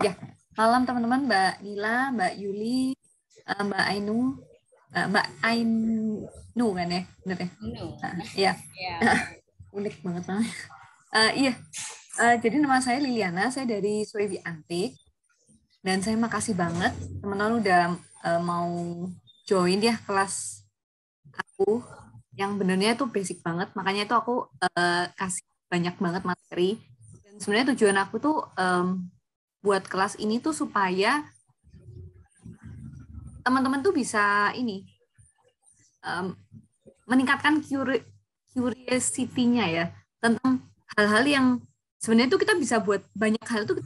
Ya, malam teman-teman, Mbak Nila, Mbak Yuli, Mbak Ainu, Mbak Ainu kan ya, bener ya? Iya, Ya. unik banget namanya. Iya, jadi nama saya Liliana, saya dari Swevi Antik, dan saya makasih banget teman-teman udah mau join ya kelas aku, yang benernya itu basic banget, makanya itu aku kasih banyak banget materi. Dan sebenarnya tujuan aku tuh buat kelas ini tuh supaya teman-teman tuh bisa ini meningkatkan curiosity-nya ya tentang hal-hal yang sebenarnya tuh kita bisa buat banyak hal tuh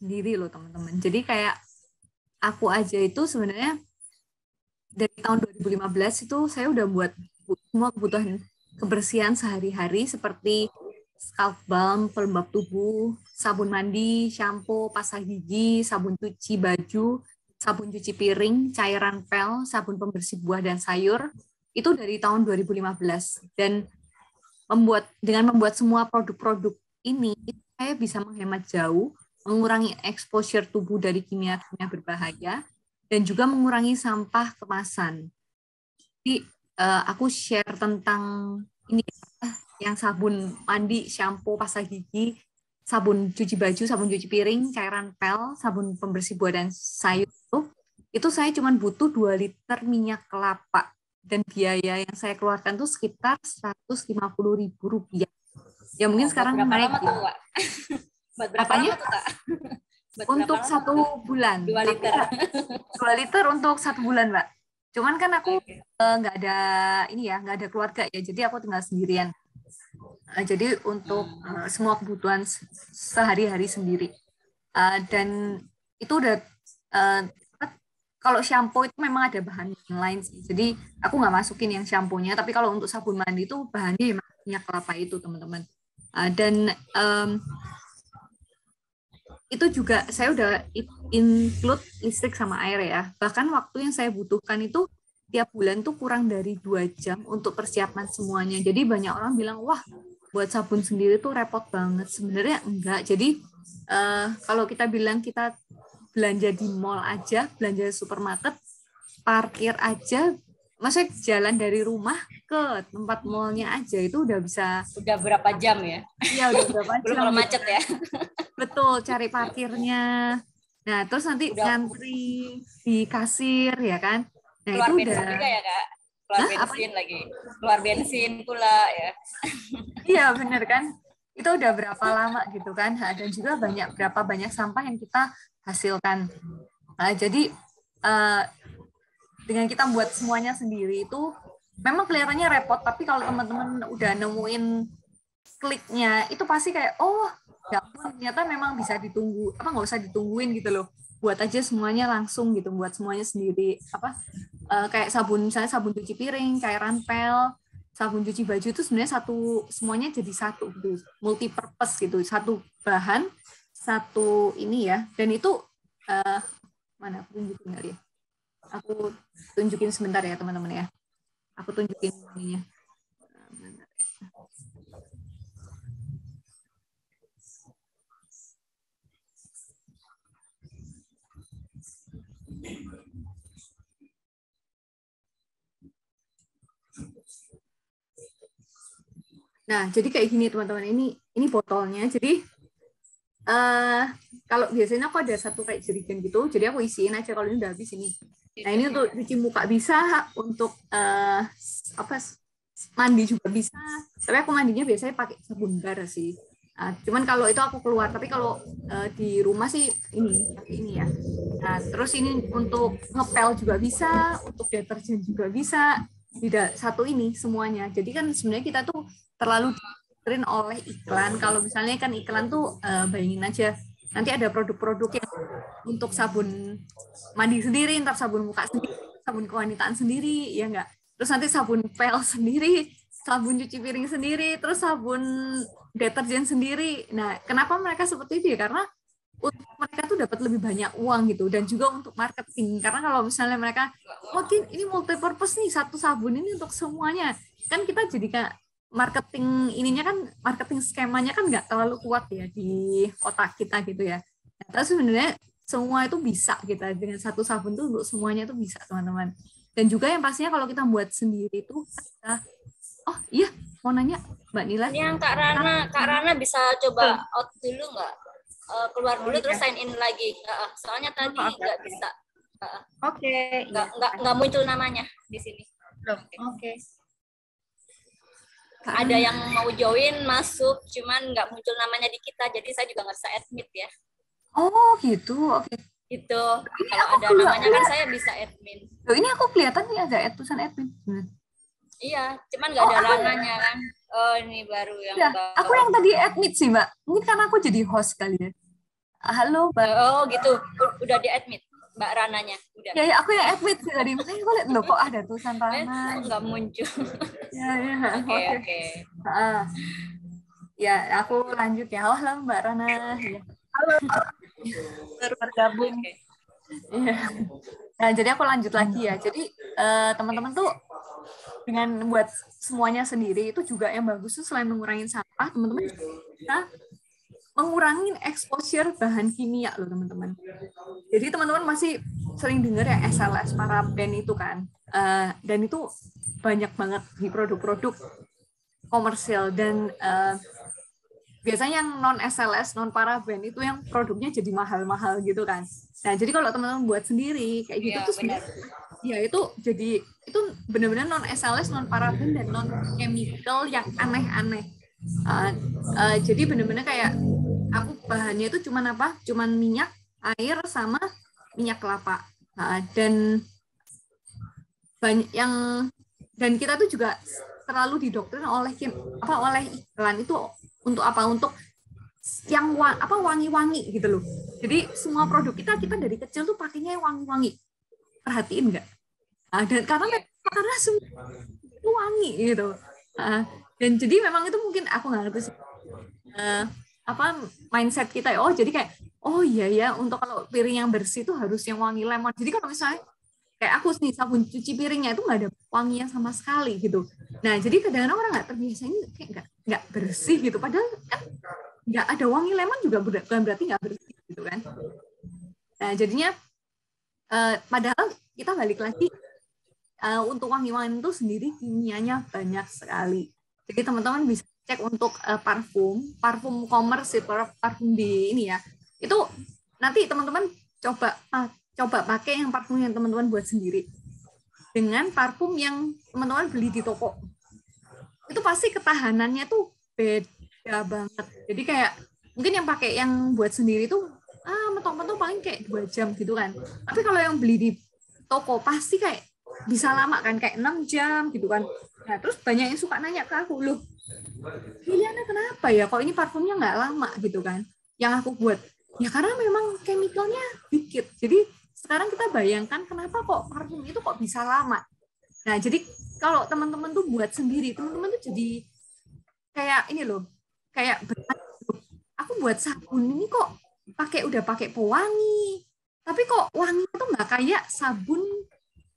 sendiri loh teman-teman. Jadi kayak aku aja itu sebenarnya dari tahun 2015 itu saya udah buat semua kebutuhan kebersihan sehari-hari seperti scalp balm, pelembab tubuh, sabun mandi, shampoo, pasta gigi, sabun cuci baju, sabun cuci piring, cairan pel, sabun pembersih buah dan sayur, itu dari tahun 2015. Dan dengan membuat semua produk-produk ini, saya bisa menghemat jauh, mengurangi exposure tubuh dari kimia-kimia berbahaya, dan juga mengurangi sampah kemasan. Jadi aku share tentang ini yang sabun mandi, shampoo, pasta gigi, sabun cuci baju, sabun cuci piring, cairan pel, sabun pembersih buah dan sayur itu saya cuma butuh 2 liter minyak kelapa dan biaya yang saya keluarkan tuh sekitar Rp150.000. Ya mungkin sekarang berapa naik lama ya. tuh, Kak? Buat berapa Apanya? lama tuh, Kak? Untuk 1 bulan. 2 liter. 2 liter untuk 1 bulan, Mbak. Cuman kan aku nggak ada ini ya, nggak ada keluarga ya, jadi aku tinggal sendirian. Jadi untuk semua kebutuhan sehari-hari sendiri. Dan itu udah kalau shampoo itu memang ada bahan yang lain sih. Jadi aku nggak masukin yang shampoo-nya, tapi kalau untuk sabun mandi itu bahannya memang minyak kelapa itu, teman-teman. Dan itu juga saya udah include listrik sama air ya. Bahkan waktu yang saya butuhkan itu tiap bulan tuh kurang dari 2 jam untuk persiapan semuanya. Jadi banyak orang bilang, wah buat sabun sendiri tuh repot banget. Sebenarnya enggak. Jadi kalau kita bilang kita belanja di mall aja, belanja di supermarket, parkir aja, maksudnya jalan dari rumah ke tempat mallnya aja itu udah bisa. Udah berapa jam ya? Iya udah berapa Belum jam kalau gitu macet kan. ya. Betul, cari parkirnya. Nah, terus nanti ngantri di kasir ya kan. Nah, keluar itu bensin udah. juga ya, Kak? Keluar bensin Apa? lagi. Keluar bensin pula ya. Iya, bener kan? Itu udah berapa lama gitu kan. Dan juga berapa banyak sampah yang kita hasilkan. Jadi dengan kita buat semuanya sendiri itu memang kelihatannya repot, tapi kalau teman-teman udah nemuin kliknya itu pasti kayak oh ya ampun ternyata memang bisa ditunggu, apa nggak usah ditungguin gitu loh, buat aja semuanya langsung gitu, buat semuanya sendiri. Kayak sabun, misalnya sabun cuci piring, cairan pel, sabun cuci baju itu sebenarnya semuanya jadi satu gitu, multi purpose gitu, satu bahan, satu ini ya. Dan itu mana aku tunjukin kali ya, aku tunjukin sebentar ya teman-teman ya, aku tunjukin ininya. Nah, jadi kayak gini teman-teman, ini botolnya. Jadi kalau biasanya aku ada satu kayak jerigen gitu, jadi aku isiin aja kalau ini udah habis ini. Nah, ini untuk cuci muka bisa, untuk mandi juga bisa. Tapi aku mandinya biasanya pakai sabun bar sih. Cuman kalau itu aku keluar, tapi kalau di rumah sih ini ya. Nah, terus ini untuk ngepel juga bisa, untuk deterjen juga bisa. Tidak satu ini semuanya. Jadi kan sebenarnya kita tuh terlalu dipikirin oleh iklan. Kalau misalnya kan iklan tuh bayangin aja nanti ada produk-produk yang untuk sabun mandi sendiri, ntar sabun muka sendiri, sabun kewanitaan sendiri, ya enggak. Terus nanti sabun pel sendiri, sabun cuci piring sendiri, terus sabun deterjen sendiri. Nah, kenapa mereka seperti itu ya? Karena untuk mereka tuh dapat lebih banyak uang gitu, dan juga untuk marketing. Karena kalau misalnya mereka, oh ini multi purpose nih, satu sabun ini untuk semuanya, kan kita jadi kayak marketing ininya kan, marketing skemanya kan nggak terlalu kuat ya di otak kita gitu ya. Nah, terus sebenarnya semua itu bisa gitu. Dengan satu sabun tuh untuk semuanya itu bisa, teman-teman. Dan juga yang pastinya kalau kita buat sendiri itu oh iya, mau nanya Mbak Nila. Ini yang Kak Rana bisa coba out dulu nggak? Keluar dulu terus sign in lagi. Soalnya tadi nggak bisa. Oke. Nggak muncul namanya di sini. Oke. Ada yang mau join masuk, cuman nggak muncul namanya di kita, jadi saya juga nggak bisa admit ya. Oh gitu, oke. Itu kalau ada namanya kan saya bisa admin. Loh, ini aku kelihatan nih ada tulisan admin. Iya, cuman nggak ada rananya kan. Oh ini baru yang. Ya, aku yang tadi admit sih Mbak. Mungkin karena aku jadi host kali ya. Halo Mbak. Oh gitu, udah di admit Mbak Rananya. Udah. Ya, aku yang admit sih tadi. Makanya aku lihat loh kok ada tulisan Rana. Nggak muncul. Ya. Oke. Ya, aku lanjut ya. Halo Mbak Rana. Ya. Halo. Baru bergabung. Iya. Nah, jadi aku lanjut lagi ya. Jadi teman-teman tuh dengan buat semuanya sendiri itu juga yang bagus tuh selain mengurangi sampah, teman-teman bisa mengurangi exposure bahan kimia loh teman-teman. Jadi teman-teman masih sering dengar ya SLS, paraben itu kan. Dan itu banyak banget di produk-produk komersial dan biasanya yang non SLS, non paraben itu yang produknya jadi mahal-mahal gitu kan. Nah, jadi kalau teman-teman buat sendiri kayak gitu tuh sebenarnya ya itu benar-benar non SLS, non paraben dan non chemical yang aneh-aneh. Jadi benar-benar kayak aku bahannya itu cuman apa? Cuman minyak, air sama minyak kelapa. Dan banyak yang dan kita tuh juga terlalu didoktrin oleh iklan itu untuk apa? Untuk yang wangi-wangi gitu loh. Jadi semua produk kita dari kecil tuh pakainya yang wangi-wangi. Perhatiin nggak? Dan karena semua itu wangi gitu. Dan jadi memang itu mungkin aku nggak ngerti sih. Mindset kita ya. Oh jadi kayak iya ya untuk kalau piring yang bersih itu harus yang wangi lemon. Jadi kalau misalnya kayak aku nih sabun cuci piringnya itu nggak ada wanginya sama sekali gitu. Nah jadi kadang-kadang orang nggak terbiasa ini kayak nggak bersih gitu. Padahal kan nggak ada wangi lemon juga bukan berarti nggak bersih gitu kan. Nah jadinya padahal kita balik lagi untuk wangi-wangi itu sendiri kimianya banyak sekali. Jadi teman-teman bisa cek untuk parfum komersil, parfum di ini ya. Itu nanti teman-teman coba pakai yang parfum yang teman-teman buat sendiri dengan parfum yang teman-teman beli di toko. Itu pasti ketahanannya tuh beda banget. Jadi kayak mungkin yang pakai yang buat sendiri tuh mentok-mentok paling kayak 2 jam gitu kan. Tapi kalau yang beli di toko pasti kayak bisa lama kan, kayak 6 jam gitu kan. Nah, terus banyak yang suka nanya ke aku, loh, pilihannya kenapa ya? Kok ini parfumnya nggak lama gitu kan? Yang aku buat, ya karena memang chemicalnya dikit. Jadi sekarang kita bayangkan kenapa kok parfum itu kok bisa lama. Nah, jadi kalau teman-teman tuh buat sendiri, teman-teman tuh jadi kayak ini loh, kayak aku buat sabun ini kok udah pakai pewangi, tapi kok wangi itu nggak kayak sabun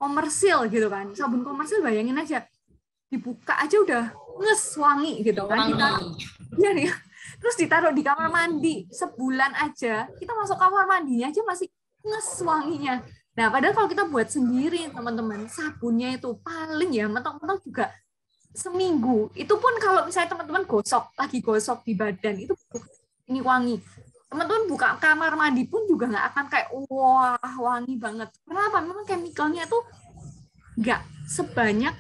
komersil gitu kan. Sabun komersil bayangin aja, dibuka aja udah nges wangi gitu kan. Terus ditaruh di kamar mandi sebulan aja, kita masuk kamar mandinya aja masih nges wanginya. Nah, padahal kalau kita buat sendiri teman-teman, sabunnya itu paling ya mentok-mentok juga seminggu. Itu pun kalau misalnya teman-teman lagi gosok di badan itu ini wangi. Teman-teman buka kamar mandi pun juga nggak akan kayak wah wangi banget. Kenapa? Memang chemicalnya tuh nggak sebanyak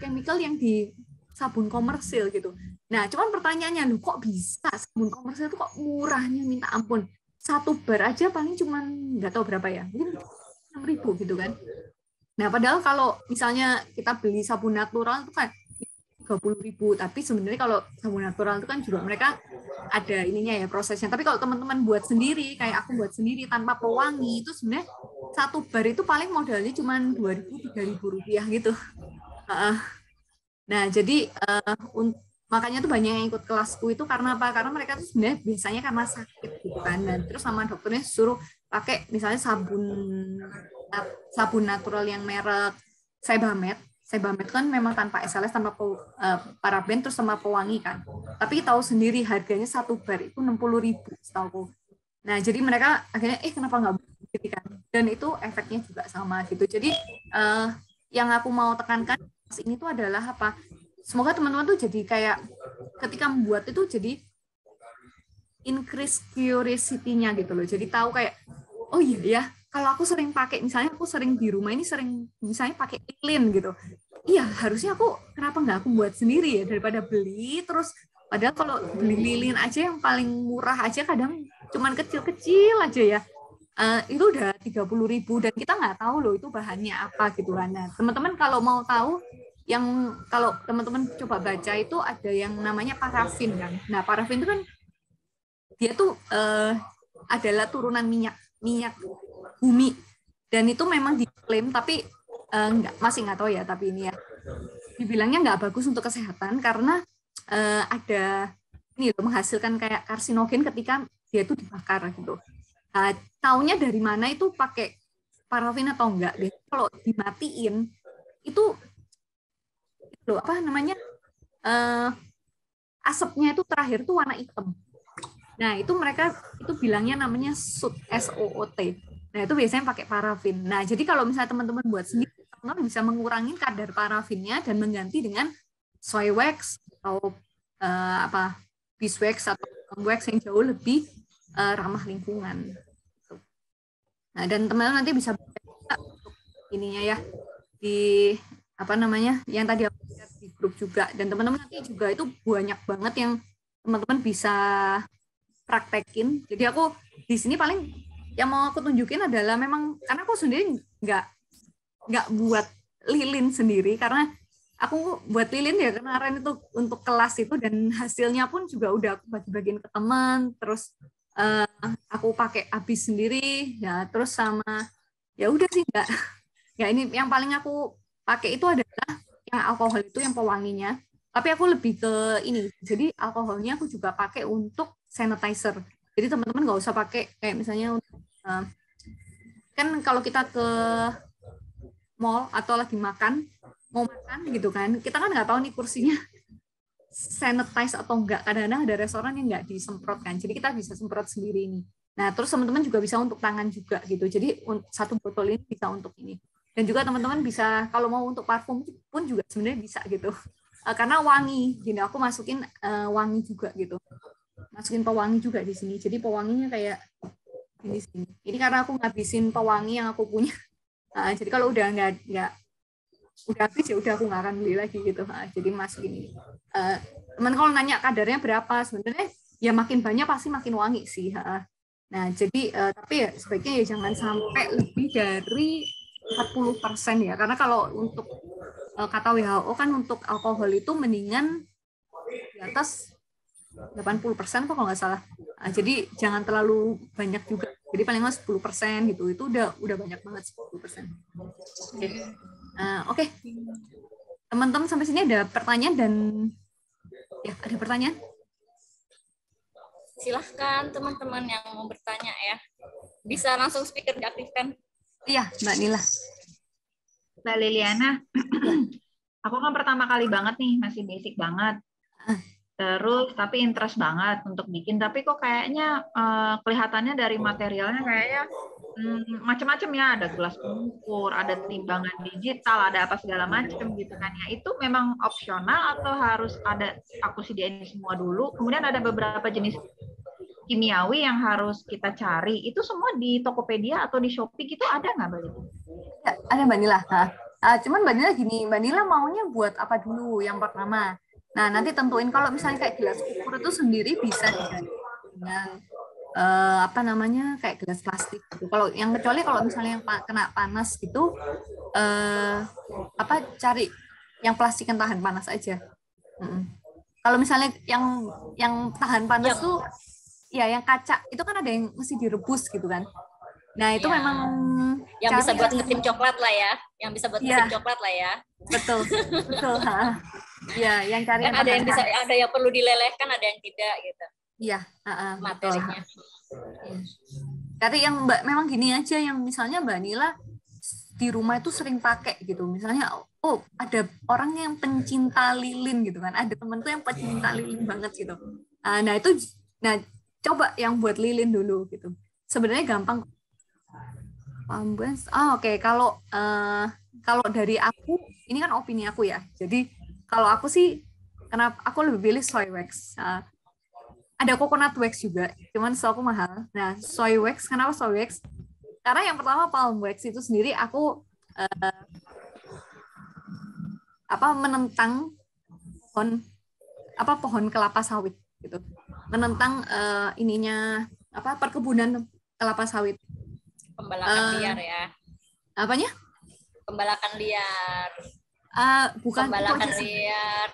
chemical yang di sabun komersil gitu. Nah, cuman pertanyaannya, loh, kok bisa sabun komersil itu kok murahnya minta ampun. 1 bar aja paling cuman nggak tahu berapa ya, mungkin 6.000 gitu kan. Nah, padahal kalau misalnya kita beli sabun natural itu kan 30.000, tapi sebenarnya kalau sabun natural itu kan juga mereka ada ininya ya prosesnya. Tapi kalau teman-teman buat sendiri, kayak aku buat sendiri tanpa pewangi, itu sebenarnya 1 bar itu paling modalnya cuma 2.000-3.000 rupiah gitu. Nah, jadi makanya tuh banyak yang ikut kelasku itu karena apa? Karena mereka tuh sebenarnya biasanya karena sakit gitu kan. Dan terus sama dokternya suruh pakai misalnya sabun natural yang merek Sebamed. Sebamed kan memang tanpa SLS, tanpa paraben, terus sama pewangi kan. Tapi tahu sendiri harganya 1 bar itu 60.000 setahu. Nah, jadi mereka akhirnya kenapa nggak gitu kan? Dan itu efeknya juga sama gitu. Jadi yang aku mau tekankan ini tuh adalah apa? Semoga teman-teman tuh jadi kayak ketika membuat itu jadi increase curiosity-nya gitu loh. Jadi tahu kayak oh iya ya, kalau aku sering pakai, misalnya aku sering di rumah ini sering misalnya pakai lilin gitu. Iya, harusnya aku kenapa nggak aku buat sendiri ya daripada beli terus. Padahal kalau beli lilin aja yang paling murah aja kadang cuman kecil-kecil aja ya. Itu udah 30.000 dan kita nggak tahu loh itu bahannya apa gitu kan. Nah, teman-teman kalau mau tahu yang kalau teman-teman coba baca itu ada yang namanya parafin kan. Nah, parafin itu kan dia tuh adalah turunan minyak bumi dan itu memang diklaim tapi masih nggak tahu ya, tapi ini ya dibilangnya nggak bagus untuk kesehatan karena ada ini loh, menghasilkan kayak karsinogen ketika dia itu dibakar gitu. Taunya dari mana itu pakai parafin atau enggak? Kalau dimatiin itu loh apa namanya asapnya itu terakhir tuh warna hitam. Nah itu mereka itu bilangnya namanya SOOT, SOOT. Nah itu biasanya pakai parafin. Nah jadi kalau misalnya teman-teman buat sendiri, teman-teman bisa mengurangi kadar parafinnya dan mengganti dengan soy wax atau beeswax atau wax yang jauh lebih ramah lingkungan. Nah, dan teman-teman nanti bisa baca untuk ininya ya di apa namanya yang tadi aku lihat di grup juga, dan teman-teman nanti juga itu banyak banget yang teman-teman bisa praktekin. Jadi aku di sini paling yang mau aku tunjukin adalah memang karena aku sendiri nggak buat lilin sendiri karena aku buat lilin ya kemarin itu untuk kelas itu dan hasilnya pun juga udah aku bagi-bagiin ke teman, terus aku pakai habis sendiri ya, terus sama ya udah sih nggak ini yang paling aku pakai itu adalah yang alkohol itu yang pewanginya, tapi aku lebih ke ini, jadi alkoholnya aku juga pakai untuk sanitizer, jadi teman-teman nggak usah pakai kayak misalnya kan kalau kita ke mall atau lagi mau makan gitu kan, kita kan nggak tahu nih kursinya sanitize atau enggak, kadang-kadang ada restoran yang nggak disemprot kan, jadi kita bisa semprot sendiri ini. Nah terus teman-teman juga bisa untuk tangan juga gitu, jadi satu botol ini bisa untuk ini, dan juga teman-teman bisa kalau mau untuk parfum pun juga sebenarnya bisa gitu, karena wangi gini aku masukin wangi juga gitu, masukin pewangi juga di sini, jadi pewanginya kayak ini sini, ini karena aku ngabisin pewangi yang aku punya. Jadi kalau udah nggak udah habis ya udah aku nggak akan beli lagi gitu. Jadi masukin ini. Teman kalau nanya kadarnya berapa, sebenarnya ya makin banyak pasti makin wangi sih. Nah jadi tapi ya sebaiknya ya jangan sampai lebih dari 40% ya, karena kalau untuk kata WHO kan untuk alkohol itu mendingan di atas 80% kok kalau nggak salah. Jadi jangan terlalu banyak juga. Jadi paling nggak 10% gitu. Itu udah banyak banget 10%. Oke. Teman-teman sampai sini ada pertanyaan dan ya ada pertanyaan? Silahkan teman-teman yang mau bertanya ya. Bisa langsung speaker diaktifkan. Iya, Mbak Nila. Mbak Liliana, aku kan pertama kali banget nih, masih basic banget. Terus tapi interest banget untuk bikin, tapi kok kayaknya kelihatannya dari materialnya kayaknya macam-macam ya, ada gelas pengukur, ada timbangan digital, ada apa segala macam gitu kan ya. Itu memang opsional atau harus ada aku sediain semua dulu? Kemudian ada beberapa jenis kimiawi yang harus kita cari. Itu semua di Tokopedia atau di Shopee gitu ada nggak Mbak Lili? Ya, ada Mbak Nila. Cuman Mbak Nila gini, Mbak Nila maunya buat apa dulu yang pertama? Nah, nanti tentuin kalau misalnya kayak gelas ukur itu sendiri bisa diganti dengan apa namanya kayak gelas plastik gitu. Kalau yang kecuali kalau misalnya yang kena panas gitu cari yang plastik yang tahan panas aja. Kalau misalnya yang tahan panas tuh ya yang kaca itu kan ada yang mesti direbus gitu kan. Nah, itu memang yang bisa buat ngetim coklat lah ya. Yang bisa buat ngetim coklat lah ya. Betul. Ya, yang cari kan ada yang bisa, ada yang perlu dilelehkan, ada yang tidak gitu. Iya, materinya. Cari yang memang gini aja, yang misalnya Mbak Nila di rumah itu sering pakai gitu. Misalnya, ada orang yang pencinta lilin gitu kan. Ada temen tuh yang pencinta lilin banget gitu. Nah, coba yang buat lilin dulu gitu. Sebenarnya gampang. Oke. Kalau dari aku, ini kan opini aku ya. Jadi kalau aku sih, kenapa aku lebih pilih soy wax. Ada coconut wax juga, cuman aku mahal. Nah, soy wax, kenapa soy wax? Karena yang pertama palm wax itu sendiri aku menentang pohon kelapa sawit gitu. Menentang perkebunan kelapa sawit. Pembalakan liar ya. Apanya? Pembalakan liar. Bukan pembalakan liar,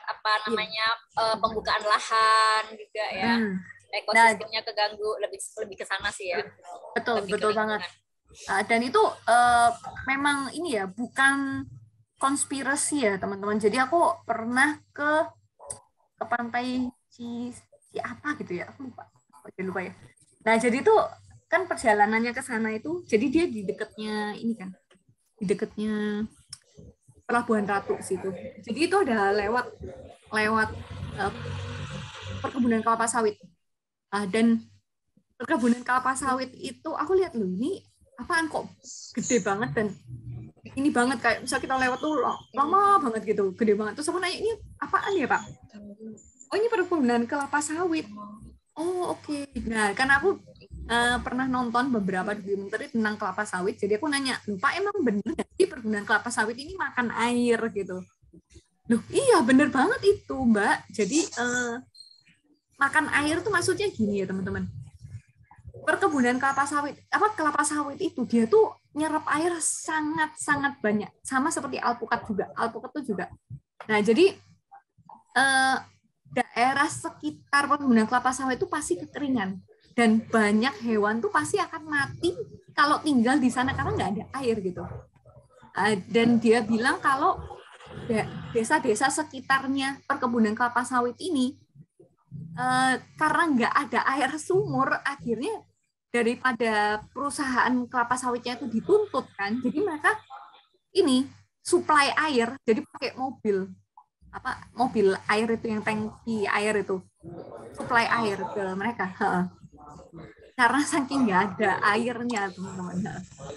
pembukaan lahan juga ya. Ekosistemnya keganggu, lebih ke sana sih ya. Betul banget. Dan itu memang ini ya, bukan konspirasi ya teman-teman. Jadi aku pernah ke pantai apa gitu ya, aku lupa ya. Nah jadi itu kan perjalanannya ke sana itu, jadi dia di dekatnya ini kan, di dekatnya Pelabuhan Ratu situ. Jadi itu ada lewat perkebunan kelapa sawit. Dan perkebunan kelapa sawit itu aku lihat loh, ini apaan kok gede banget dan ini banget, kayak misal kita lewat tuh lama banget gitu, gede banget. Terus aku nanya, ini apaan ya Pak? Oh ini perkebunan kelapa sawit. Oh oke. Nah karena aku pernah nonton beberapa dokumenter tentang kelapa sawit, jadi aku nanya, Pak emang bener nggak sih perkebunan kelapa sawit ini makan air gitu? Loh iya bener banget itu Mbak. Jadi makan air tuh maksudnya gini ya teman-teman. Perkebunan kelapa sawit itu dia tuh nyerap air sangat banyak, sama seperti alpukat juga. Alpukat tuh juga. Nah jadi daerah sekitar perkebunan kelapa sawit itu pasti kekeringan. Dan banyak hewan tuh pasti akan mati kalau tinggal di sana karena nggak ada air gitu. Dan dia bilang kalau desa-desa sekitarnya perkebunan kelapa sawit ini karena nggak ada air sumur, akhirnya daripada perusahaan kelapa sawitnya itu dituntut kan, jadi mereka ini suplai air, jadi pakai mobil air itu yang tangki air itu, suplai air ke mereka. Karena saking nggak ada airnya teman-teman.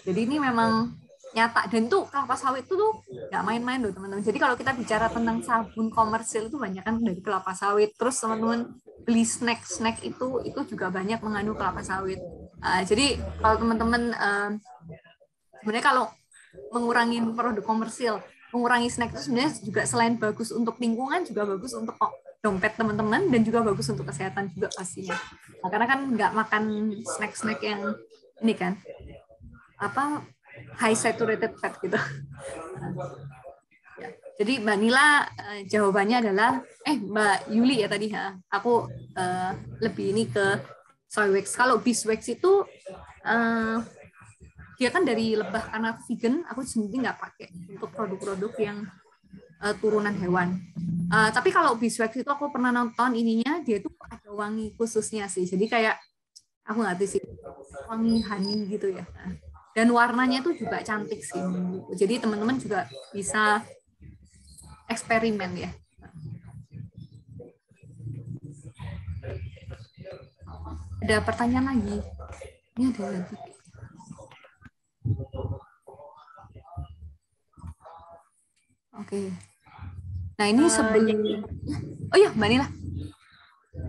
Jadi ini memang nyata, dan tuh kelapa sawit itu tuh nggak main-main loh teman-teman. Jadi kalau kita bicara tentang sabun komersil itu banyak kan dari kelapa sawit. Terus teman-teman beli snack itu juga banyak mengandung kelapa sawit. Jadi kalau teman-teman sebenarnya kalau mengurangi produk komersil, mengurangi snack itu sebenarnya juga selain bagus untuk lingkungan, juga bagus untuk dompet teman-teman, dan juga bagus untuk kesehatan juga pastinya. Nah, karena kan nggak makan snack yang ini kan high saturated fat gitu. Jadi Mbak Nila jawabannya adalah Mbak Yuli ya tadi ya. Aku lebih ini ke soy wax. Kalau beeswax itu dia kan dari lebah, karena vegan, aku sendiri nggak pakai untuk produk-produk yang turunan hewan. Tapi kalau beeswax itu aku pernah nonton ininya, dia tuh ada wangi khususnya sih. Jadi kayak aku nggak tahu sih, wangi honey gitu ya. Dan warnanya tuh juga cantik sih. Jadi teman-teman juga bisa eksperimen ya. Ada pertanyaan lagi? Ini ada lagi. Oke. Nah ini sebelum oh iya Mbak Nila.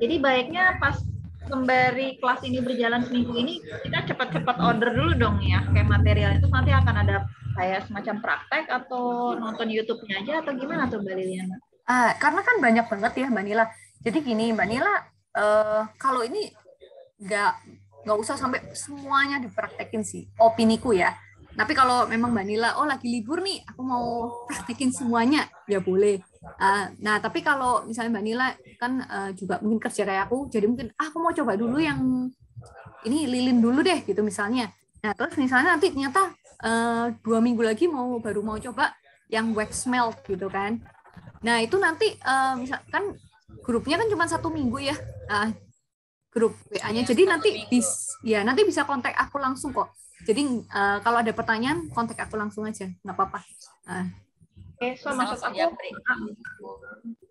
Jadi baiknya pas sembari kelas ini berjalan seminggu ini kita cepat-cepat order dulu dong ya, kayak material itu nanti akan ada kayak semacam praktek atau nonton YouTube-nya aja atau gimana tuh Mbak Liliana? Karena kan banyak banget ya Mbak Nila. Jadi gini Mbak Nila, kalau ini nggak usah sampai semuanya dipraktekin sih, opiniku ya. Tapi kalau memang Mbak Nila, lagi libur nih, aku mau praktekin semuanya, ya boleh. Nah, tapi kalau misalnya Mbak Nila kan juga mungkin kerja kayak aku, jadi mungkin aku mau coba dulu yang ini lilin dulu deh, gitu misalnya. Nah, terus misalnya nanti ternyata 2 minggu lagi baru mau coba yang wax melt gitu kan. Nah, itu nanti misalkan grupnya kan cuma 1 minggu ya, grup WA-nya. Jadi nanti bisa kontak aku langsung kok. Jadi kalau ada pertanyaan, kontak aku langsung aja, nggak apa-apa. Oke, so maksud aku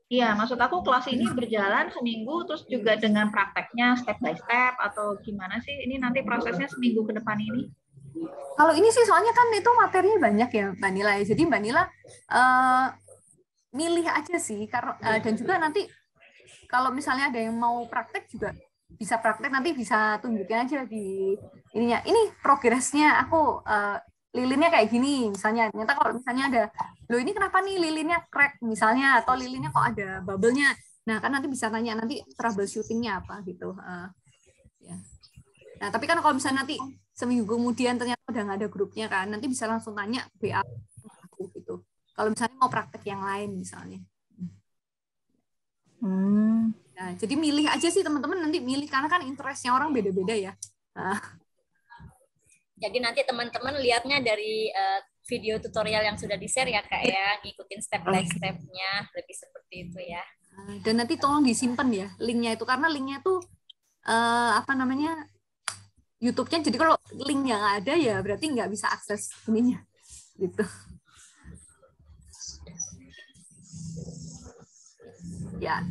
Iya, maksud aku kelas ini berjalan seminggu, terus juga dengan prakteknya step by step, atau gimana sih? Ini nanti prosesnya seminggu ke depan ini? Kalau ini sih soalnya kan itu materinya banyak ya Mbak Nila ya. Jadi Mbak Nila milih aja sih, karena dan juga nanti kalau misalnya ada yang mau praktek juga bisa praktek, nanti bisa tunjukin aja di ininya. Ini progresnya aku lilinnya kayak gini misalnya. Ternyata kalau misalnya ada, loh ini kenapa nih lilinnya crack misalnya, atau lilinnya kok ada bubble-nya. Nah kan nanti bisa tanya nanti troubleshooting-nya apa gitu. Ya. Nah tapi kan kalau misalnya nanti seminggu kemudian ternyata udah nggak ada grupnya kan, nanti bisa langsung tanya BA aku gitu. Kalau misalnya mau praktek yang lain misalnya. Nah, jadi milih aja sih teman-teman, nanti milih karena kan interestnya orang beda-beda ya. Nah. Jadi nanti teman-teman lihatnya dari video tutorial yang sudah di-share ya Kak ya, ngikutin step by step-nya, lebih seperti itu ya. Dan nanti tolong disimpan ya linknya itu, karena linknya tuh apa namanya YouTube-nya, jadi kalau linknya nggak ada ya berarti nggak bisa akses ininya gitu. Ya.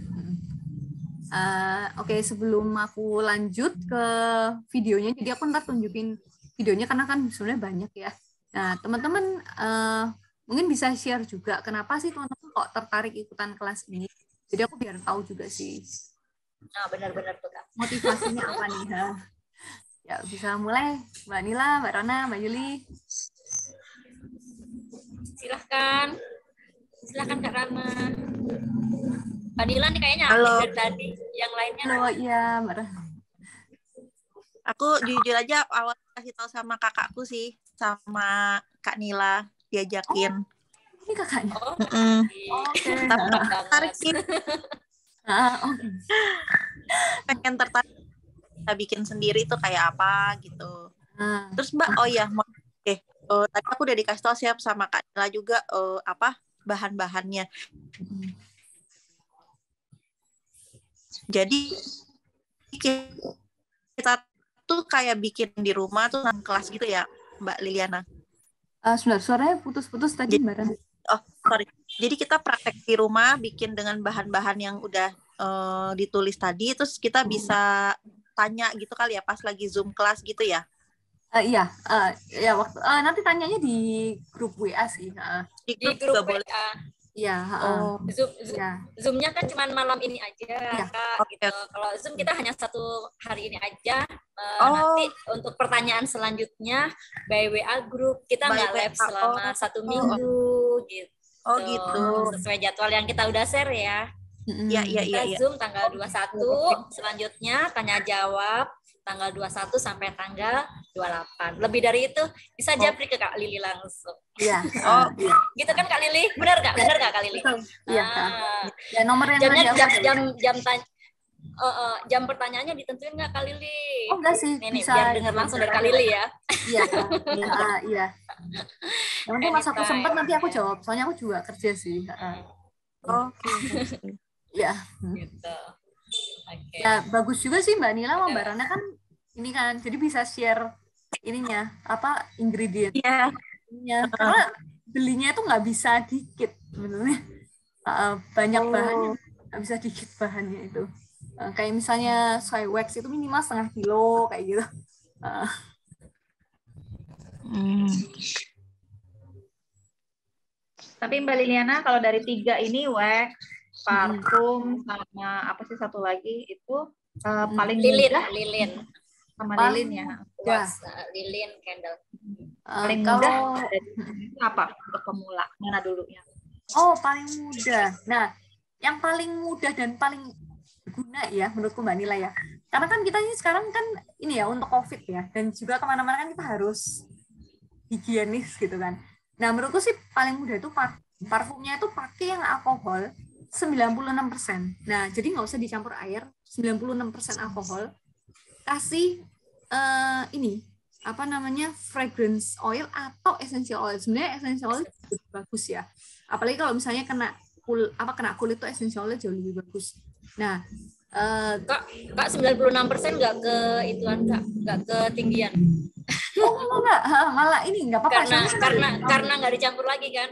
Oke, sebelum aku lanjut ke videonya, jadi aku ntar tunjukin videonya karena kan sebenarnya banyak ya. Nah, teman-teman mungkin bisa share juga kenapa sih teman-teman kok tertarik ikutan kelas ini. Jadi aku biar tahu juga sih. Nah, benar-benar tuh Kak. Motivasinya apa nih? Ya, bisa mulai Mbak Nila, Mbak Rana, Mbak Yuli. Silahkan Kak Rana. Mbak Nila nih kayaknya Halo. dari tadi, yang lainnya. Halo, iya Mbak Rana. Aku jujur aja awal kasih tahu sama kakakku sih, sama Kak Nila diajakin. Ini kakaknya. Oke. Tertarik sih. Pengen tertarik kita bikin sendiri tuh kayak apa gitu. Terus Mbak, tadi aku udah dikasih tahu siap sama Kak Nila juga apa bahan-bahannya. Jadi kita tuh kayak bikin di rumah tuh kelas gitu ya, Mbak Liliana. Sebentar, suaranya putus-putus tadi Mbak Rana. Oh, sorry. Jadi kita praktek di rumah, bikin dengan bahan-bahan yang udah ditulis tadi, terus kita bisa tanya gitu kali ya pas lagi Zoom kelas gitu ya? Iya, ya waktu nanti tanyanya di grup WA sih. Di grup boleh. Iya. Zoom-nya kan cuma malam ini aja, ya. Kak. Gitu. Kalau Zoom kita hanya satu hari ini aja. Nanti untuk pertanyaan selanjutnya by WA grup, kita nggak live selama 1 minggu gitu. Oh gitu. Sesuai jadwal yang kita udah share ya. Iya. Zoom tanggal 21, selanjutnya tanya jawab tanggal 21 sampai tanggal 28. Lebih dari itu bisa japri ke Kak Lili langsung. Iya. Gitu kan Kak Lili? Benar nggak? Benar nggak Kak Lili? Iya. Ya nomor yang jam pertanyaannya ditentuin nggak Kak Lili? Oh enggak sih. Nih, biar dengar langsung dari Kak Lili ya. Iya. Iya. Yang penting pas aku sempat nanti aku jawab. Soalnya aku juga kerja sih. Oke. Iya. Gitu. Okay. Ya bagus juga sih Mbak Nila sama Mbak Rana kan ini kan, jadi bisa share ininya apa ingredient-nya. Karena belinya itu nggak bisa dikit sebenarnya, banyak bahannya, nggak bisa dikit bahannya itu. Kayak misalnya soy wax itu minimal 0,5 kilo kayak gitu. Tapi Mbak Liliana kalau dari 3 ini wax, parfum sama apa sih satu lagi itu paling mudah lilin sama paling lilin ya. Lilin candle. Paling mudah apa untuk pemula? Mana dulu ya? Oh, paling mudah. Nah, yang paling mudah dan paling berguna ya menurutku Mbak Nila ya. Karena kan kita ini sekarang kan ini ya untuk COVID ya, dan juga kemana-mana kan kita harus higienis gitu kan. Nah, menurutku sih paling mudah itu parfumnya itu pakai yang alkohol 96%. Nah, jadi nggak usah dicampur air, 96% alkohol. Kasih ini apa namanya fragrance oil atau essential oil. Sebenarnya essential oil lebih bagus ya. Apalagi kalau misalnya kena kulit tuh essential oil jauh lebih bagus. Nah, Kak 96% nggak ke ituan Kak, nggak ketinggian. Oh enggak, malah ini nggak apa-apa. Karena nggak dicampur lagi kan.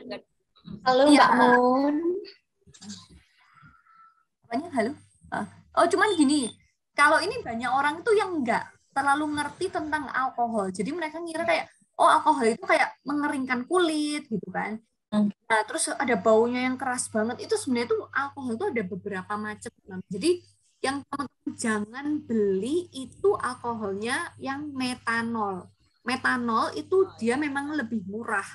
Halo Mbak Mun. Apanya? Halo? Oh, cuman gini, kalau ini banyak orang itu yang nggak terlalu ngerti tentang alkohol. Jadi mereka ngira kayak, oh alkohol itu kayak mengeringkan kulit gitu kan. Nah, terus ada baunya yang keras banget. Itu sebenarnya tuh alkohol itu ada beberapa macam. Jadi yang teman-teman jangan beli itu alkoholnya yang metanol. Metanol itu dia memang lebih murah.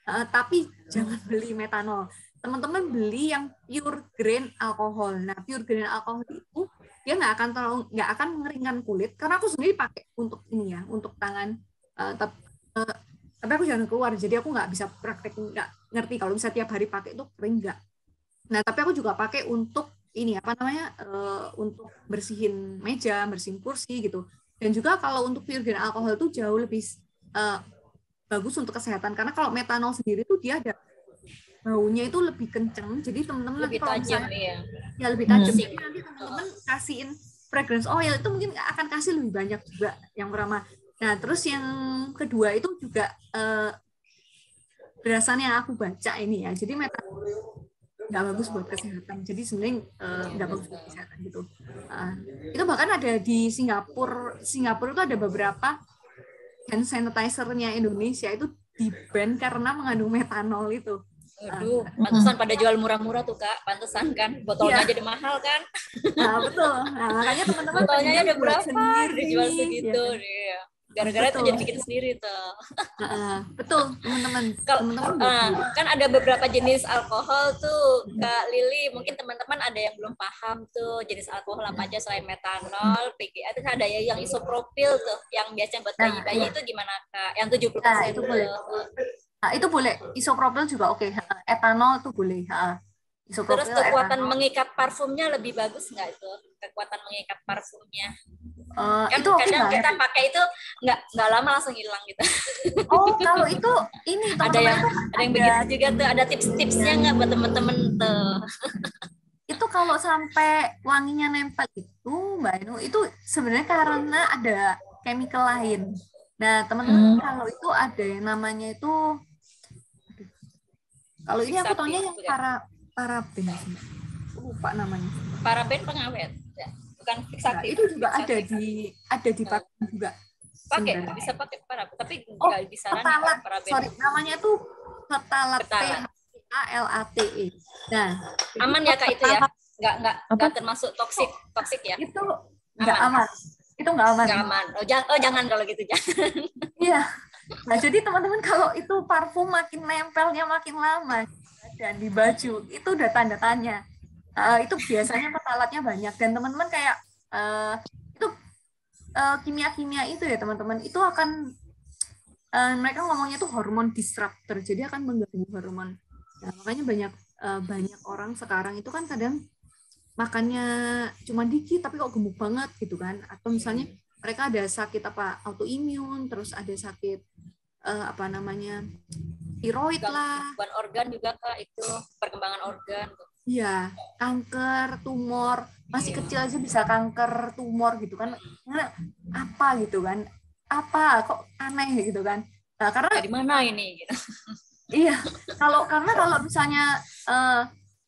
Tapi jangan beli metanol. Teman-teman beli yang pure grain alkohol. Nah, pure grain alkohol itu dia nggak akan mengeringkan kulit. Karena aku sendiri pakai untuk ini ya, untuk tangan. Tapi aku jangan keluar, jadi aku nggak bisa praktek, nggak ngerti kalau bisa tiap hari pakai itu kering nggak. Nah, tapi aku juga pakai untuk ini apa namanya, untuk bersihin meja, bersihin kursi gitu. Dan juga kalau untuk pure grain alkohol itu jauh lebih bagus untuk kesehatan, karena kalau metanol sendiri tuh dia ada baunya itu lebih kenceng, jadi teman-teman lebih nanti kalau tajam misalnya, ya lebih tajam, jadi nanti teman-teman kasihin fragrance oil itu mungkin akan kasih lebih banyak juga yang pertama. Nah, terus yang kedua itu juga berdasarkan yang aku baca ini ya, jadi metanol nggak bagus buat kesehatan, jadi sebenarnya nggak bagus buat kesehatan gitu. Itu bahkan ada di Singapura itu ada beberapa hand sanitizer-nya Indonesia itu di-ban karena mengandung metanol itu. Aduh, pantesan pada jual murah-murah tuh Kak, pantesan kan, botolnya jadi mahal kan. Nah, betul. Nah, makanya teman-teman botolnya ada berapa, dijual segitu ya. ya. Gara-gara itu jadi bikin sendiri tuh. Betul, teman-teman. Kan ada beberapa jenis alkohol tuh, Kak Lili. Mungkin teman-teman ada yang belum paham tuh jenis alkohol apa aja selain metanol, PGA. Terus ada yang isopropil tuh, yang biasanya buat bayi-bayi itu gimana Kak? Yang 70% itu boleh. Itu boleh. Isopropil juga oke. Etanol itu boleh. Terus kekuatan mengikat parfumnya lebih bagus nggak itu? Kekuatan mengikat parfumnya? Kan itu kadang kita pakai itu nggak lama langsung hilang gitu. Oh, kalau itu ini ada yang begitu juga tuh. Ada tips-tipsnya nggak buat temen-temen tuh? Itu kalau sampai wanginya nempel itu, Mbak Enu, itu sebenarnya karena ada chemical lain. Nah, teman-teman kalau itu ada yang namanya itu, kalau ini aku taunya yang paraben, lupa namanya. Paraben pengawet, ya. Bukan fixatif. Nah, itu juga ada di parfum juga. Pakai, bisa pakai paraben, tapi nggak bisa paraben. Sorry, namanya tuh phthalates. PHLATE. Nah, aman ya Kak itu ya? Nggak termasuk toksik ya? Itu nggak aman. Itu nggak aman. Nggak aman. Oh jangan kalau gitu, jangan. Iya. Nah, jadi teman-teman kalau itu parfum makin nempelnya makin lama dan di baju, itu udah tanda tanya. Itu biasanya petalatnya banyak, dan teman-teman kayak itu kimia-kimia itu ya teman-teman, itu akan mereka ngomongnya itu hormon disruptor, jadi akan mengganggu hormon. Nah, makanya banyak orang sekarang itu kan kadang makannya cuma dikit tapi kok gemuk banget gitu kan, atau misalnya mereka ada sakit autoimun, terus ada sakit tiroid lah, gangguan organ juga Kak, itu perkembangan organ. Iya, kanker, tumor, masih kecil aja bisa kanker, tumor gitu kan. Apa gitu kan? Apa kok aneh gitu kan? Nah, karena dari mana ini gitu. Iya, karena kalau misalnya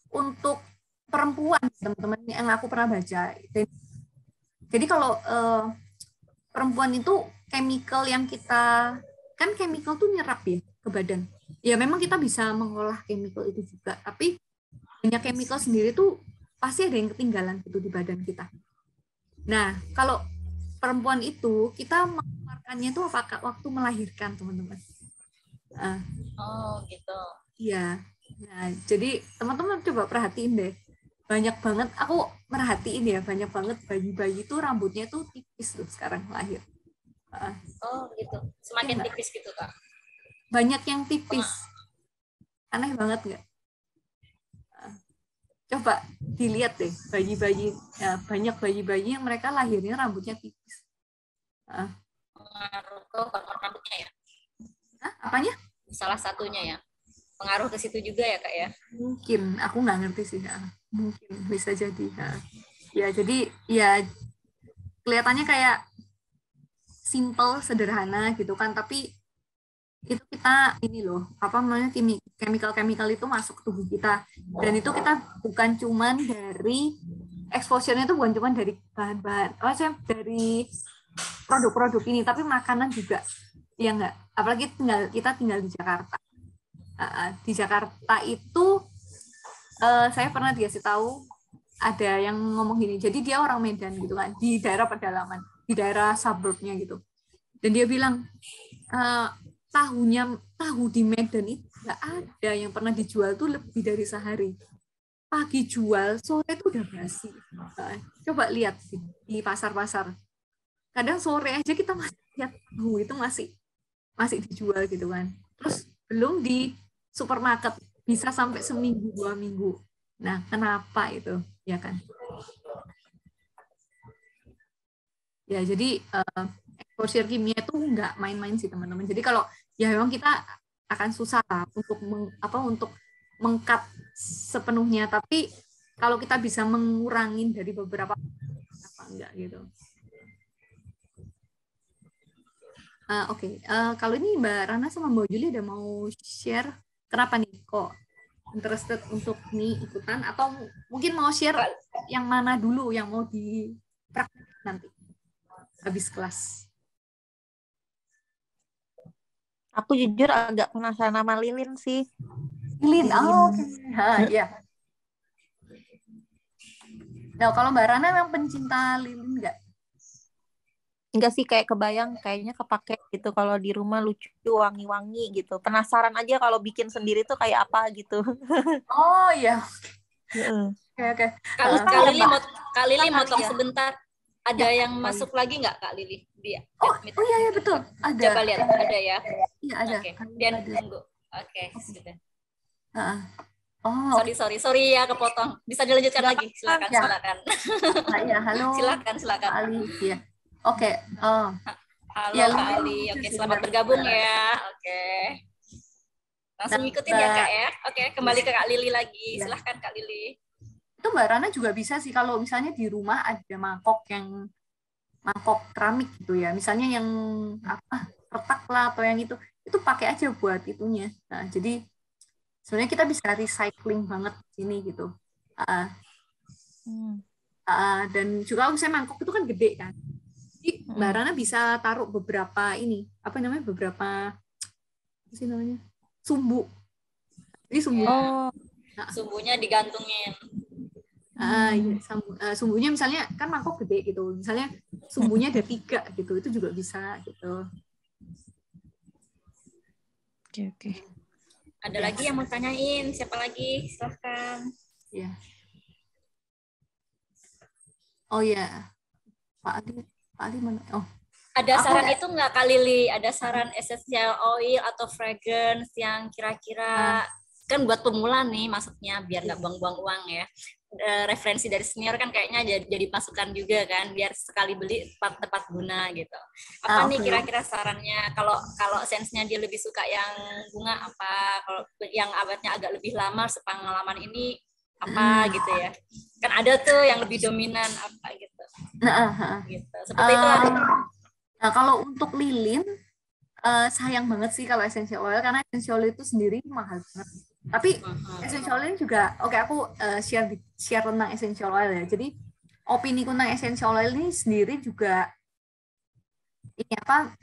untuk perempuan, teman-teman yang aku pernah baca, jadi kalau perempuan itu chemical yang kita, kan chemical tuh nyerap ya ke badan. Ya memang kita bisa mengolah chemical itu juga, tapi banyak chemical sendiri tuh pasti ada yang ketinggalan gitu di badan kita. Nah, kalau perempuan itu kita mengeluarkannya itu waktu melahirkan, teman-teman. Oh gitu. Iya. Nah, jadi teman-teman coba perhatiin deh. Banyak banget, aku merhatiin ya, banyak banget bayi-bayi itu rambutnya tuh tipis tuh sekarang lahir. Oh gitu. Semakin tipis gitu Kak. Banyak yang tipis. Aneh banget nggak? Coba dilihat deh, bayi-bayi, ya, banyak bayi-bayi yang mereka lahirnya rambutnya tipis. Pengaruh ke hormon rambutnya ya? Apanya? Salah satunya ya. Pengaruh ke situ juga ya Kak ya? Mungkin, aku nggak ngerti sih. Mungkin, bisa jadi. Ya, jadi ya kelihatannya kayak simple, sederhana gitu kan, tapi itu kita ini loh, apa namanya, chemical itu masuk ke tubuh kita, dan itu kita bukan cuman dari exposure-nya itu bukan cuma dari bahan-bahan, dari produk-produk ini, tapi makanan juga, ya enggak? Apalagi kita tinggal di Jakarta. Di Jakarta itu saya pernah dikasih tahu ada yang ngomong gini, jadi dia orang Medan gitu kan, di daerah pedalaman, di daerah suburbnya gitu, dan dia bilang tahu di Medan itu nggak ada yang pernah dijual tuh lebih dari sehari. Pagi jual, sore itu udah basi. Coba lihat sih di pasar-pasar, kadang sore aja kita masih lihat tahu itu masih dijual gitu kan. Terus belum di supermarket bisa sampai seminggu 2 minggu. Nah, kenapa itu? Ya kan? Ya, jadi exposure kimia itu nggak main-main sih teman-teman. Jadi kalau ya memang kita akan susah untuk untuk meng-cut sepenuhnya, tapi kalau kita bisa mengurangi dari beberapa apa enggak gitu. Oke. Kalau ini Mbak Rana sama Mbak Juli ada mau share kenapa nih kok interested untuk nih ikutan, atau mungkin mau share yang mana dulu yang mau dipraktik nanti habis kelas? Aku jujur agak penasaran sama Lilin sih. Lilin, oke. Ya. Nah, kalau Mbak Rana memang pencinta lilin nggak? Enggak sih, kayak kebayang kayaknya kepake gitu kalau di rumah, lucu, wangi-wangi gitu. Penasaran aja kalau bikin sendiri tuh kayak apa gitu. Oh iya. Oke. Kak Lili motong sebentar. Ada yang masuk lagi nggak Kak Lili? Oh iya betul. Ada. Coba lihat, ada ya? Iya ada. Oke, dia tunggu. Oke, sudah. Oh. Sorry ya kepotong. Bisa dilanjutkan lagi. Silakan. Iya, halo. Silakan. Ali, ya. Oke. Halo ya, Kak Ali. Oke, selamat bergabung ya. Oke. Langsung ikutin ya Kak ya. Oke, kembali ke Kak Lili lagi. Silahkan Kak Lili. Itu Mbak Rana juga bisa sih kalau misalnya di rumah ada mangkok keramik gitu ya. Misalnya yang retak lah atau yang itu pakai aja buat itunya. Nah, jadi sebenarnya kita bisa recycling banget di sini gitu. Dan juga misalnya mangkok itu kan gede kan. Jadi Mbak Rana bisa taruh beberapa sumbu. Jadi sumbunya. Sumbunya digantungin. Sumbunya misalnya kan mangkok gede gitu. Misalnya sumbunya ada 3 gitu. Itu juga bisa gitu. Oke. Ada lagi yang mau tanyain? Siapa lagi? Silahkan. Ya. Oh ya. Pak Ali mana? Oh. Ada saran itu nggak Kak Lili? Ada saran essential oil atau fragrance yang kira-kira kan buat pemula nih, maksudnya biar nggak buang-buang uang ya. Referensi dari senior kan kayaknya jadi masukan juga kan, biar sekali beli tepat guna gitu. Apa nih kira-kira sarannya? Kalau sense-nya dia lebih suka yang bunga apa? Kalau yang awetnya agak lebih lama, sepengalaman ini apa gitu ya? Kan ada tuh yang lebih dominan apa gitu. Gitu. Seperti itu lah. Nah, kalau untuk lilin sayang banget sih kalau essential oil, karena essential oil itu sendiri mahal banget. Tapi essential oil juga, aku share tentang essential oil ya. Jadi opini tentang essential oil ini sendiri juga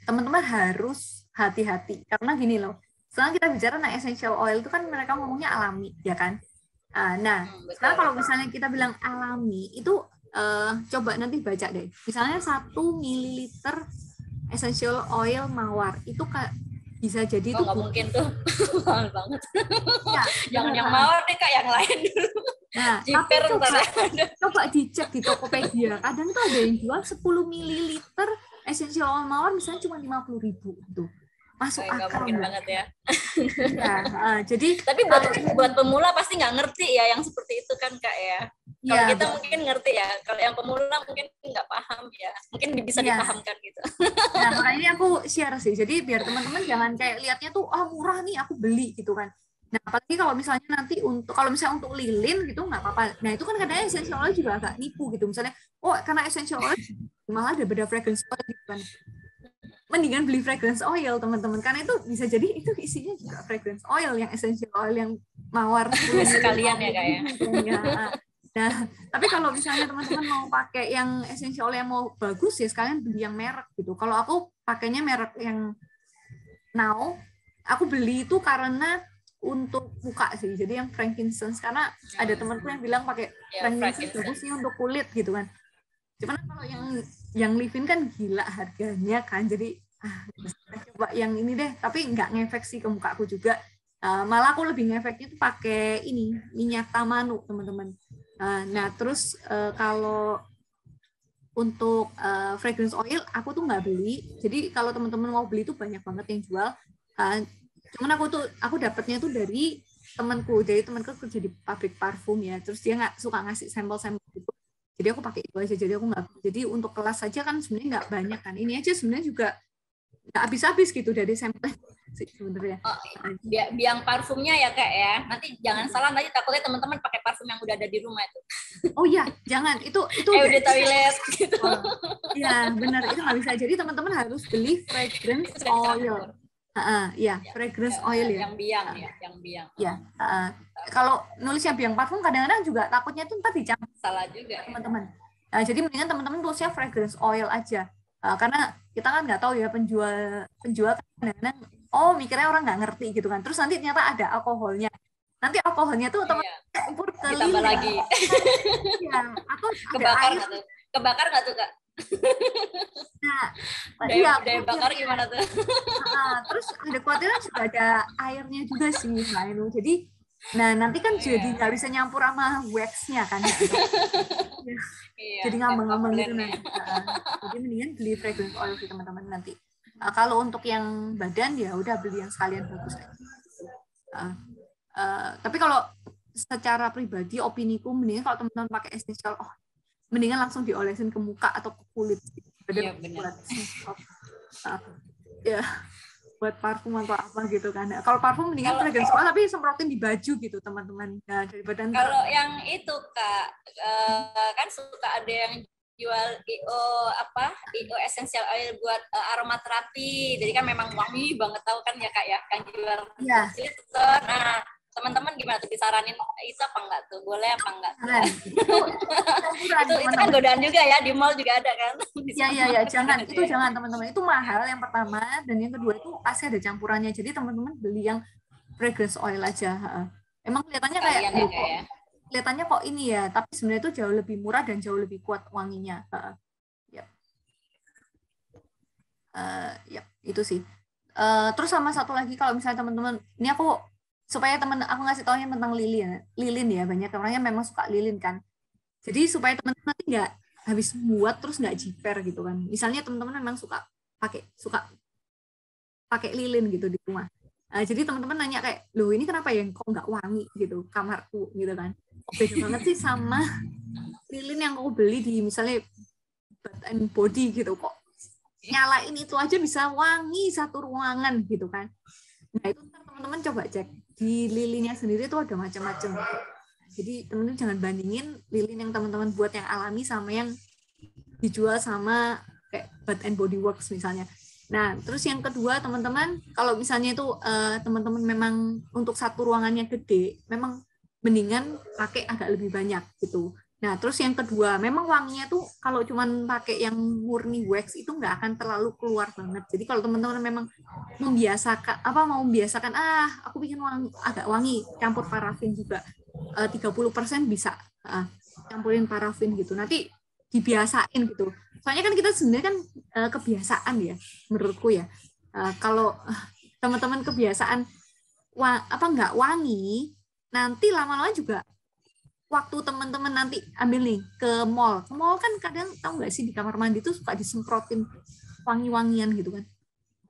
teman-teman harus hati-hati, karena gini loh. Sekarang kita bicara tentang essential oil itu kan mereka ngomongnya alami, ya kan? Nah, sekarang kalau misalnya kita bilang alami itu coba nanti baca deh. Misalnya 1 ml essential oil mawar itu bisa jadi nggak mungkin tuh mahal banget. Jangan yang mawar deh Kak, yang lain dulu. Nah, tapi coba dicek di Tokopedia. Kadang tuh ada yang jual 10 ml essential oil mawar misalnya cuma 50.000 tuh. Masuk akal banget ya. Jadi tapi buat pemula pasti nggak ngerti ya yang seperti itu kan Kak ya. Kalau kita mungkin ngerti ya, kalau yang pemula mungkin nggak paham ya, mungkin bisa dipahamkan gitu. Nah, makanya aku share sih, jadi biar teman-teman jangan kayak lihatnya tuh murah nih aku beli gitu kan. Nah, apalagi kalau misalnya nanti kalau misalnya untuk lilin gitu nggak apa-apa. Nah, itu kan kadang essential oil juga agak nipu gitu. Misalnya, karena essential oil malah ada beda fragrance oil gitu kan. Mendingan beli fragrance oil teman-teman, karena itu bisa jadi itu isinya juga fragrance oil yang essential oil yang mawar sekalian ya Kak ya. Nah, tapi kalau misalnya teman-teman mau pakai yang essential oil yang mau bagus ya sekalian beli yang merek gitu. Kalau aku pakainya merek yang Now, aku beli itu karena untuk muka sih. Jadi yang frankincense karena ada temanku yang bilang pakai frankincense bagus sih untuk kulit gitu kan. Cuman kalau yang leave-in kan gila harganya kan. Jadi coba yang ini deh, tapi nggak ngefek sih ke muka aku juga. Malah aku lebih ngefeknya tuh pakai ini minyak tamanu teman-teman. Nah terus kalau untuk fragrance oil aku tuh nggak beli. Jadi kalau teman-teman mau beli tuh banyak banget yang jual. Cuman aku dapatnya tuh dari temanku. Jadi temanku kerja di pabrik parfum ya. Terus dia nggak suka ngasih sampel-sampel gitu. Jadi aku pakai itu aja. Jadi aku nggak. Jadi untuk kelas saja kan sebenarnya nggak banyak kan. Ini aja sebenarnya juga nggak habis-habis gitu dari sampel sih sebenarnya. Biang parfumnya ya Kak ya. Nanti jangan salah, nanti takutnya teman-teman pakai parfum yang udah ada di rumah itu. Oh iya, jangan. Itu udah toilet gitu. Iya, benar. Itu nggak bisa. Jadi teman-teman harus beli fragrance oil. Ya, fragrance oil ya. Yang biang ya, yang biang. Ya. Kalau nulisnya biang parfum kadang-kadang juga takutnya tuh ntar dicampur. Salah juga teman-teman. Jadi mendingan teman-teman tulisnya fragrance oil aja. Karena kita kan nggak tahu ya penjual kadang-kadang mikirnya orang nggak ngerti gitu kan. Terus nanti ternyata ada alkoholnya. Nanti alkoholnya tuh teman-teman campur ke ditambah lagi. Ya, atau kebakar nggak tuh? Kebakar nggak tuh Kak? Nah, daya bakar gimana tuh? Terus ada kekhawatiran juga ada airnya juga sih, Jadi, nanti kan jadi nggak bisa nyampur sama wax-nya kan. Jadi ngambang-ngambang gitu nanti. Jadi mendingan beli fragrance oil sih teman-teman nanti. Kalau untuk yang badan ya udah beli yang sekalian bagus aja. Tapi kalau secara pribadi opiniku mendingan kalau teman-teman pakai essential mendingan langsung diolesin ke muka atau ke kulit. Iya benar. Buat parfum atau apa gitu kan. Kalau parfum mendingan fragrance oil tapi semprotin di baju gitu teman-teman. Nah, daripada kalau yang itu Kak, kan suka ada yang jual IO essential oil buat aromaterapi. Jadi kan memang wangi banget, tahu kan ya Kak ya, kan jual. Iya. Nah, teman-teman gimana tuh, disaranin itu apa enggak tuh? Boleh apa enggak? Itu kan godaan juga ya, di mall juga ada kan? Iya, jangan. Itu jangan teman-teman. Itu mahal yang pertama, dan yang kedua itu pasti ada campurannya. Jadi teman-teman beli yang fragrance oil aja. Emang kelihatannya kayak kelihatannya kok ini ya, tapi sebenarnya itu jauh lebih murah dan jauh lebih kuat wanginya. Itu sih. Terus sama satu lagi kalau misalnya teman-teman, ini aku supaya aku ngasih taunya tentang lilin ya, banyak orangnya memang suka lilin kan. Jadi supaya teman-teman nanti nggak habis buat terus nggak jiper gitu kan. Misalnya teman-teman memang suka pakai lilin gitu di rumah. Jadi teman-teman nanya kayak, loh ini kenapa ya kok nggak wangi gitu kamarku gitu kan. Beda banget sih sama lilin yang aku beli di misalnya Bath and Body gitu, kok nyalain itu aja bisa wangi satu ruangan gitu kan. Nah itu teman-teman coba cek di lilinnya sendiri itu ada macam-macam. Jadi teman-teman jangan bandingin lilin yang teman-teman buat yang alami sama yang dijual sama kayak Bath and Body Works misalnya. Nah terus yang kedua teman-teman, kalau misalnya itu teman-teman memang untuk satu ruangannya gede, memang mendingan pakai agak lebih banyak gitu. Nah terus yang kedua, memang wanginya tuh kalau cuman pakai yang murni wax itu nggak akan terlalu keluar banget. Jadi kalau teman-teman memang mau membiasakan aku bikin agak wangi, campur parafin juga 30% bisa campurin parafin gitu. Nanti dibiasain gitu. Soalnya kan kita sebenarnya kan kebiasaan ya, menurutku ya. Kalau teman-teman kebiasaan nggak wangi, nanti lama-lama juga waktu teman-teman nanti ambil nih ke mall kan kadang tahu nggak sih di kamar mandi tuh suka disemprotin wangi-wangian gitu kan,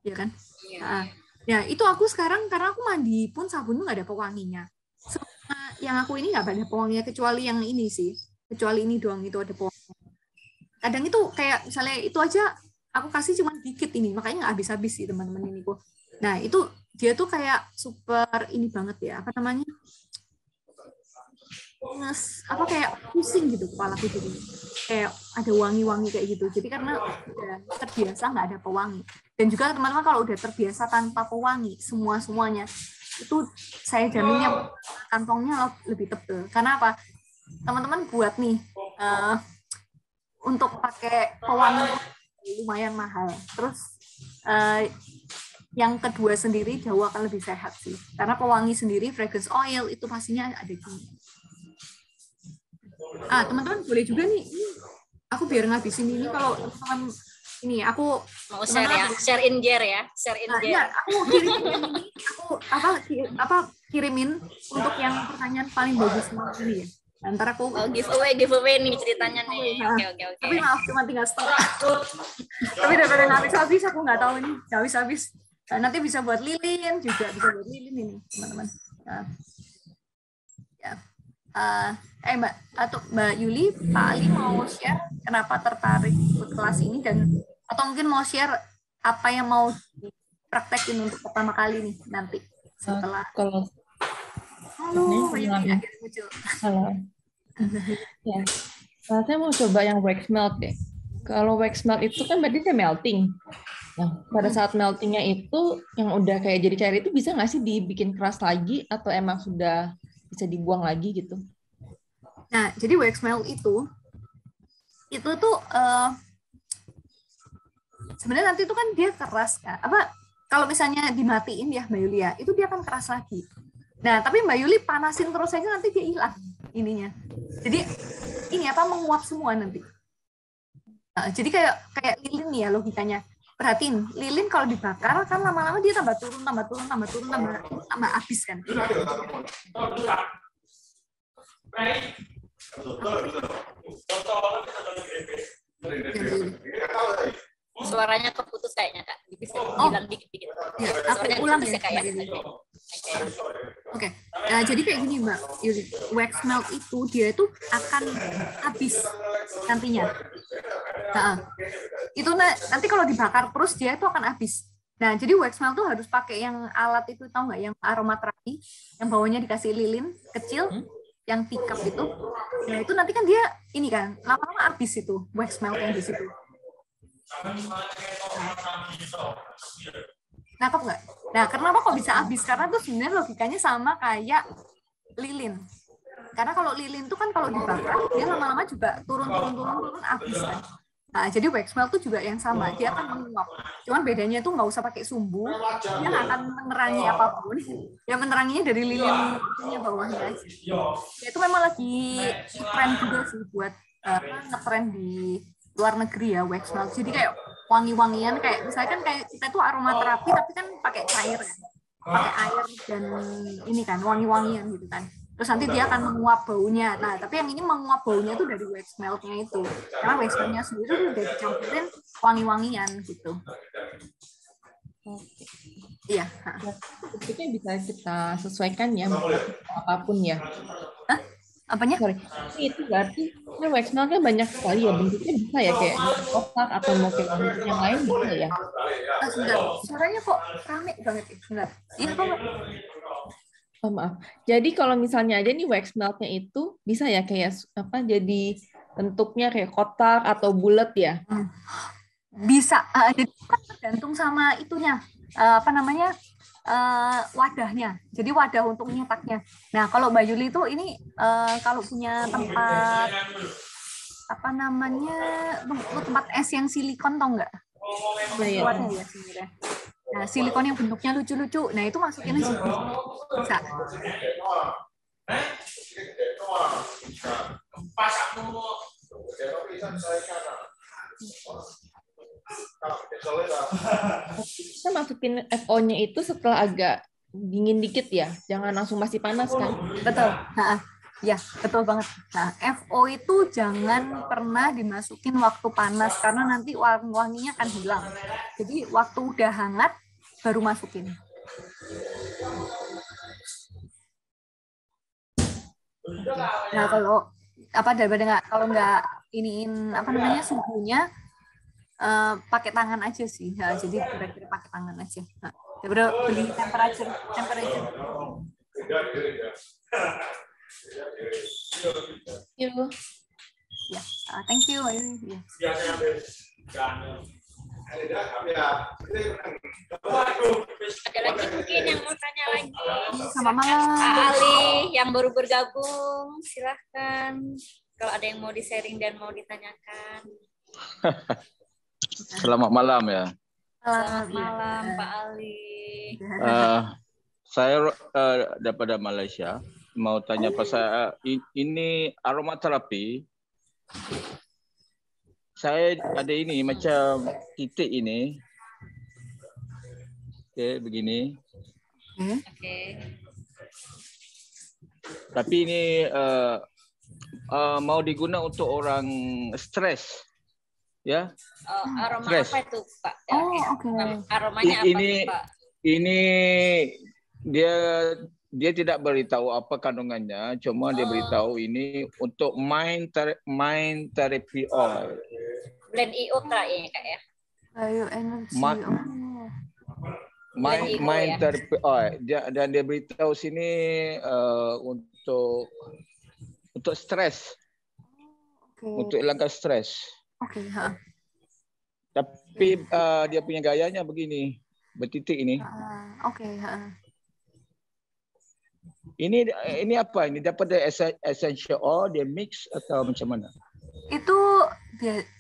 ya kan? Ya itu aku sekarang karena aku mandi pun sabunnya nggak ada pewanginya. Semua yang aku ini nggak ada pewanginya kecuali yang ini sih, kecuali ini doang itu ada pewanginya. Kadang itu kayak misalnya itu aja aku kasih cuma dikit ini, makanya nggak habis-habis sih teman-teman ini kok. Nah itu dia tuh kayak super ini banget ya, apa namanya? Kayak pusing gitu kepalaku, jadi kayak ada wangi-wangi kayak gitu. Jadi karena udah terbiasa nggak ada pewangi, dan juga teman-teman kalau udah terbiasa tanpa pewangi semuanya itu saya jaminnya kantongnya lebih tebal. Karena apa? teman-teman buat nih untuk pakai pewangi lumayan mahal. Terus yang kedua sendiri jauh akan lebih sehat sih. Karena pewangi sendiri fragrance oil itu pastinya ada kimia. Teman-teman boleh juga nih. Aku biar ngabisin ini kalau teman ini aku mau share ya, share in jar ya, share in jar. Ya, aku kirimin ini, aku kirimin untuk yang pertanyaan paling bagus ini ya. Antara aku giveaway nih ceritanya nih. Oke. Tapi maaf cuma tinggal setengah. Tapi daripada habis aku nggak tahu ini habis. Nanti bisa buat lilin juga, bisa buat lilin ini teman-teman. Mbak Yuli, Pak Ali mau share kenapa tertarik ikut kelas ini atau mungkin mau share apa yang mau dipraktekin untuk pertama kali nih nanti setelah. Halo, akhirnya muncul. Halo. Ya, saya mau coba yang wax melt deh. Kalau wax melt itu kan berarti saya melting. Nah, pada saat meltingnya itu yang udah kayak jadi cair itu bisa nggak sih dibikin keras lagi atau emang sudah bisa dibuang lagi gitu? Nah, jadi wax melt itu tuh sebenarnya nanti itu kan dia keras kan. Kalau misalnya dimatiin ya Mbak Yulia, itu dia akan keras lagi. Nah, tapi Mbak Yuli panasin terus aja nanti dia hilang ininya. Jadi ini menguap semua nanti. Jadi kayak lilin nih ya logikanya. Perhatiin, lilin kalau dibakar kan lama-lama dia tambah turun habis kan. Suaranya keputus kayaknya Kak. Bisa bilang dikit-dikit. Aku ulang ya kayak ini. Oke. Nah, jadi kayak gini Mbak Yuli, wax melt itu dia itu akan habis nantinya. Itu nanti kalau dibakar terus dia itu akan habis. Nah, jadi wax melt tuh harus pakai yang alat itu, tahu nggak, yang aromaterapi, yang bawahnya dikasih lilin kecil, yang tikap itu. Nah, itu nanti kan dia ini kan lama-lama habis itu wax melt yang di situ. Nangkep nggak? Nah, kenapa kok bisa habis? Karena tuh sebenarnya logikanya sama kayak lilin. Karena kalau lilin tuh kan kalau dibakar dia lama-lama juga turun habis kan. Nah, jadi wax melt tuh juga yang sama, dia akan menguap. Cuman bedanya tuh nggak usah pakai sumbu, dia nggak akan menerangi apapun. Ya meneranginya dari lilinnya bawahnya aja. Ya, itu memang lagi tren juga sih buat ngetren di luar negeri ya wax melt. Jadi kayak wangi-wangian, kayak misalkan kayak kita tuh aromaterapi tapi kan pakai cair kan. Pakai air dan ini kan wangi-wangian gitu kan. Terus nanti dia akan menguap baunya. Nah, tapi yang ini menguap baunya tuh dari wax meltnya itu. Karena wax meltnya sendiri tuh udah dicampurin wangi-wangian gitu. Oke. Iya. Bentuknya bisa kita sesuaikan ya, apapun ya. Apanya? Sorry. Itu berarti wax melt kan banyak sekali ya bentuknya, bisa ya kayak kotak atau mau kayak bentuk yang lain bisa ya? Sebentar, suaranya kok rame banget ya? Sebentar. Iya kok. Oh, maaf. Jadi kalau misalnya aja nih wax meltnya itu bisa ya kayak jadi bentuknya kayak kotak atau bulat ya? Bisa. Jadi kan tergantung sama itunya. Wadahnya. Jadi wadah untuk nyetaknya. Nah, kalau Mbak Yuli itu ini kalau punya tempat tempat es yang silikon, tau nggak? Kuatnya ya sebenarnya. Nah, silikon yang bentuknya lucu-lucu. Nah, itu masukin aja. Bisa. Kita masukin FO-nya itu setelah agak dingin dikit ya, jangan langsung masih panas kan? Betul. Ya, betul banget. Nah, FO itu jangan pernah dimasukin waktu panas karena nanti wanginya akan hilang. Jadi waktu udah hangat baru masukin. Nah, kalau kalau nggak iniin suhunya, pakai tangan aja sih. Nah, jadi kira-kira pakai tangan aja. Nah, daripada beli temperature. Thank you. Ya, thank you. Ya. Ada lagi mungkin yang mau tanya lagi? Sama malam. Pak Ali yang baru bergabung, silahkan. Kalau ada yang mau di-sharing dan mau ditanyakan. Selamat malam ya. Selamat malam Pak Ali. Saya daripada Malaysia mau tanya pasal ini aromaterapi. Saya ada ini macam titik ini. Okey, begini. Oke. Tapi ini mau digunakan untuk orang stres. Ya. Aroma Stres. apa itu, Pak? Oke. Aromanya apa Ini tuh, Pak? ini dia tidak beritahu apa kandungannya, cuma dia beritahu ini untuk mind therapy oil. Blend IO kayaknya Kak ya. Bioenergy. Mind therapy oil. Dan dia beritahu sini untuk stres. Untuk hilangkan stres. Oke, Tapi dia punya gayanya begini, bertitik ini. Oke, Ini apa? Ini dapat dari essential oil, dia mix atau macam mana? Itu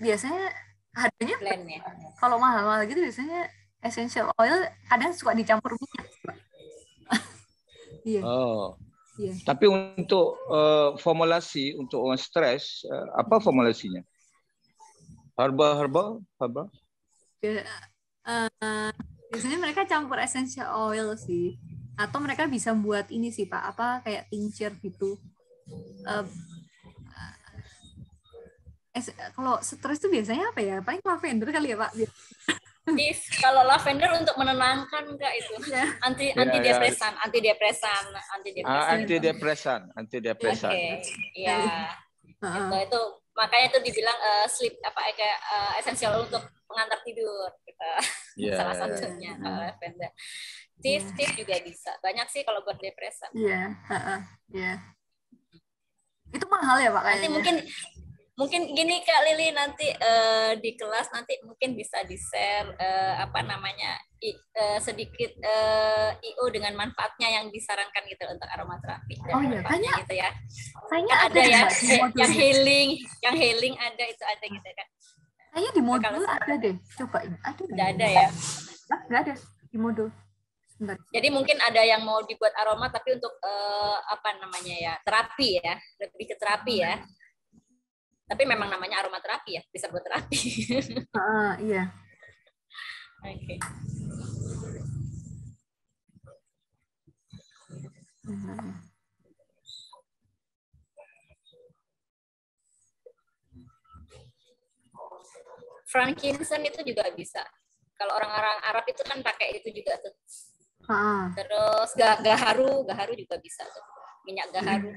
biasanya harganya Blend ya. kalau mahal-mahal gitu biasanya essential oil kadang suka dicampur minyak. Iya. Oh. Iya. Tapi untuk formulasi untuk orang stres, apa formulasinya? Herbal? Biasanya mereka campur essential oil sih. Atau mereka bisa buat ini sih Pak, apa kayak tincture gitu. Kalau stres itu biasanya apa ya? Paling lavender kali ya Pak. Kalau lavender untuk menenangkan Kak itu. Antidepresan. Antidepresan. Oke. Iya. Itu makanya itu dibilang sleep kayak essential untuk pengantar tidur gitu. Salah satunya lavender. Tif juga bisa. Banyak sih kalau buat depresan. Iya, Itu mahal ya Pak kayaknya. Nanti mungkin gini Kak Lili nanti di kelas nanti mungkin bisa di-share sedikit IO dengan manfaatnya yang disarankan gitu untuk aromaterapi. Kayaknya gitu ya. Kayaknya ada ya yang healing ada itu ada gitu kan. Kayaknya di modul ada deh. Cobain. Ada ya. Nggak ada di modul. Sebentar. Jadi mungkin ada yang mau dibuat aroma tapi untuk terapi ya, lebih ke terapi ya. Tapi memang namanya aromaterapi ya, bisa buat terapi. Iya. Oke. Frankincense itu juga bisa. Kalau orang-orang Arab itu kan pakai itu juga tuh. Terus gaharu juga bisa tuh. Minyak gaharu.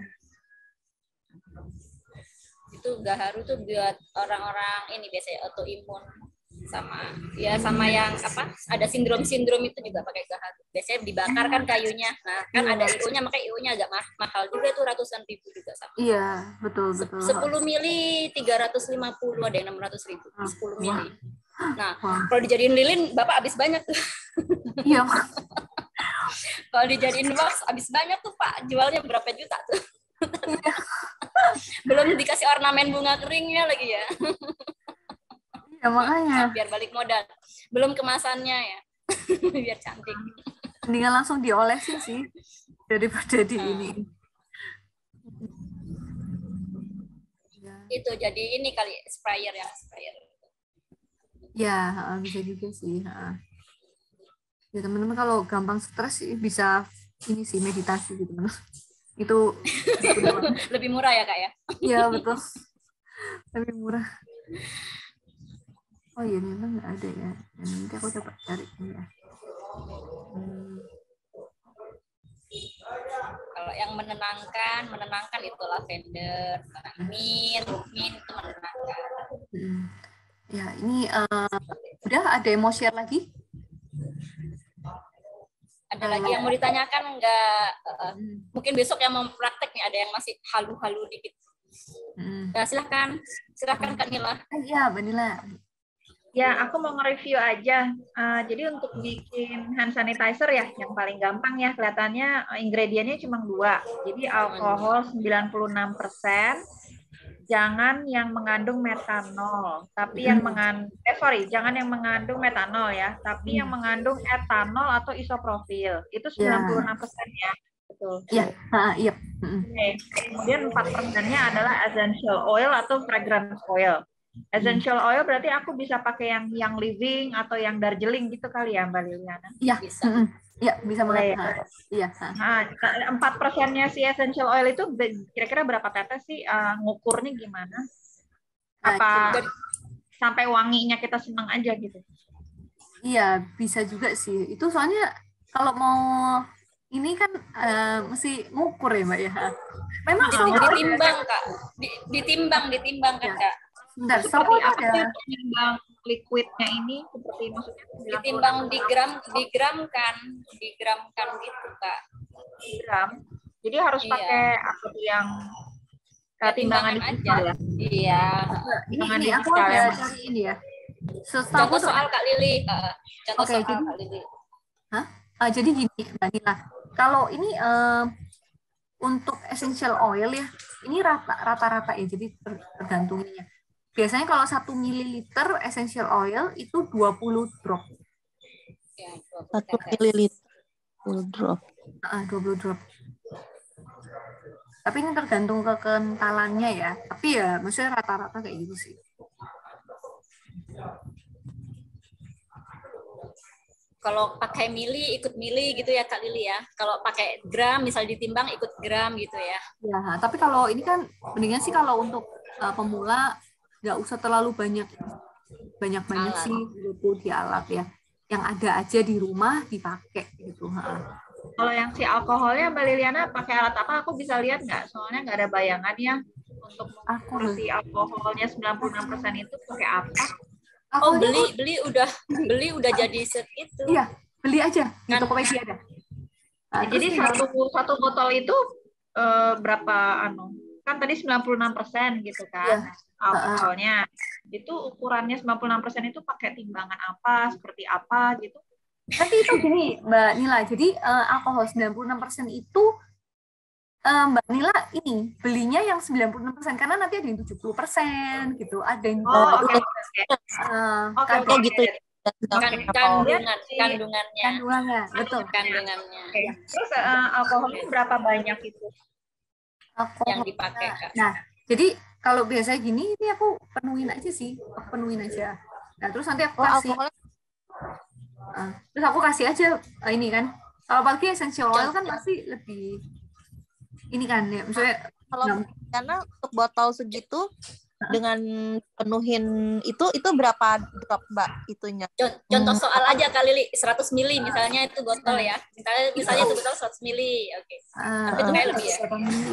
Itu gaharu tuh buat orang-orang ini biasanya autoimun sama yang ada sindrom itu juga pakai gaharu. Biasanya dibakar kan kayunya. Nah, kan ada IO-nya, makanya IO-nya agak mahal juga tuh, ratusan ribu juga sama. Iya, betul. 10 mili 350, ada yang 600.000. 10 mili. Nah, kalau dijadiin lilin Bapak habis banyak tuh. Iya. Kalau dijadiin wax habis banyak tuh Pak. Jualnya berapa juta tuh. Belum dikasih ornamen bunga keringnya lagi ya. Ya makanya. Biar balik modal. Belum kemasannya ya. Biar cantik. Mendingan langsung diolesin sih daripada di ini. Itu jadi ini kali sprayer. Ya, bisa juga sih. Ya teman-teman kalau gampang stres bisa ini sih meditasi gitu. Itu lebih murah ya Kak ya? Iya betul, lebih murah. Oh iya memang nggak ada ya. Nanti aku coba cari ini ya. Kalau yang menenangkan itu lavender, mint itu menenangkan. Ya ini udah ada yang mau share lagi? Ada lagi yang mau ditanyakan enggak? Mungkin besok yang mau praktek nih ada yang masih halu-halu dikit. Nah, silahkan Kak Nila. Iya, Mbak Nila. Ya, aku mau nge-review aja. Jadi untuk bikin hand sanitizer ya, yang paling gampang ya, kelihatannya ingredientnya cuma 2. Jadi alkohol 96%, jangan yang mengandung metanol, tapi yang jangan yang mengandung metanol ya, tapi yang mengandung etanol atau isopropil. Itu 96% ya. Betul. Iya, iya. Oke. Kemudian 4%-nya adalah essential oil atau fragrance oil. Essential oil berarti aku bisa pakai yang living atau yang Darjeeling gitu kali ya, Mbak Liliana? Iya, bisa. Iya, bisa banget. Iya. Nah, 4%-nya si essential oil itu kira-kira berapa tetes sih? Ngukurnya gimana? Apa sampai wanginya kita senang aja gitu? Iya, bisa juga sih. Itu soalnya kalau mau ini kan mesti ngukur ya, Mbak ya. Memang ditimbang, Kak. Ditimbang kan, Kak. Bentar, seperti apa sih menimbang liquidnya ini? Seperti maksudnya ditimbang digramkan gitu, Kak. Gram. Jadi harus pakai apa tuh yang timbangan aja ya? Iya. Ini aku ada cari ini ya. Contoh soal Kak Lili. Contoh soal Kak Lili. Jadi gini, Mbak Nila. Kalau ini untuk essential oil ya, ini rata-rata ya, jadi tergantung ininya. Biasanya kalau 1 ml essential oil itu 20 drop. 1 ml 20 drop. 20 drop. Tapi ini tergantung kekentalannya ya. Tapi ya maksudnya rata-rata kayak gitu sih. Kalau pakai mili ikut mili gitu ya Kak Lili ya. Kalau pakai gram misal ditimbang ikut gram gitu ya. Ya, tapi kalau ini kan mendingan sih kalau untuk pemula nggak usah terlalu banyak sih di alat ya. Yang ada aja di rumah dipakai gitu. Kalau yang si alkoholnya Mbak Liliana pakai alat apa? Aku bisa lihat nggak? Soalnya nggak ada bayangannya untuk si alkoholnya 96% itu pakai apa? beli udah jadi set itu. Iya, beli aja di Tokopedia ada. Jadi satu botol itu berapa kan tadi 96% gitu kan alkoholnya. Itu ukurannya 96% itu pakai timbangan apa, seperti apa gitu. Tapi itu gini Mbak Nila, jadi alkohol 96% itu Mbak Nila ini belinya yang 96% karena nanti ada yang 70% gitu, ada yang gitu. Kandungannya, betul. Kandungannya. Terus alkoholnya berapa banyak itu? Yang dipakai, Kak. Nah, jadi kalau biasa gini, ini aku penuhin aja. Nah, terus nanti aku kasih. Terus aku kasih aja ini kan. Kalau pakai essential oil kan pasti lebih ini kan ya. Misalnya karena untuk botol segitu dengan penuhin itu berapa drop Mbak itunya? Contoh soal aja Kak Lili, 100 mili misalnya itu botol ya. Misalnya itu botol 100 mili. Oke. Tapi itu kayak lebih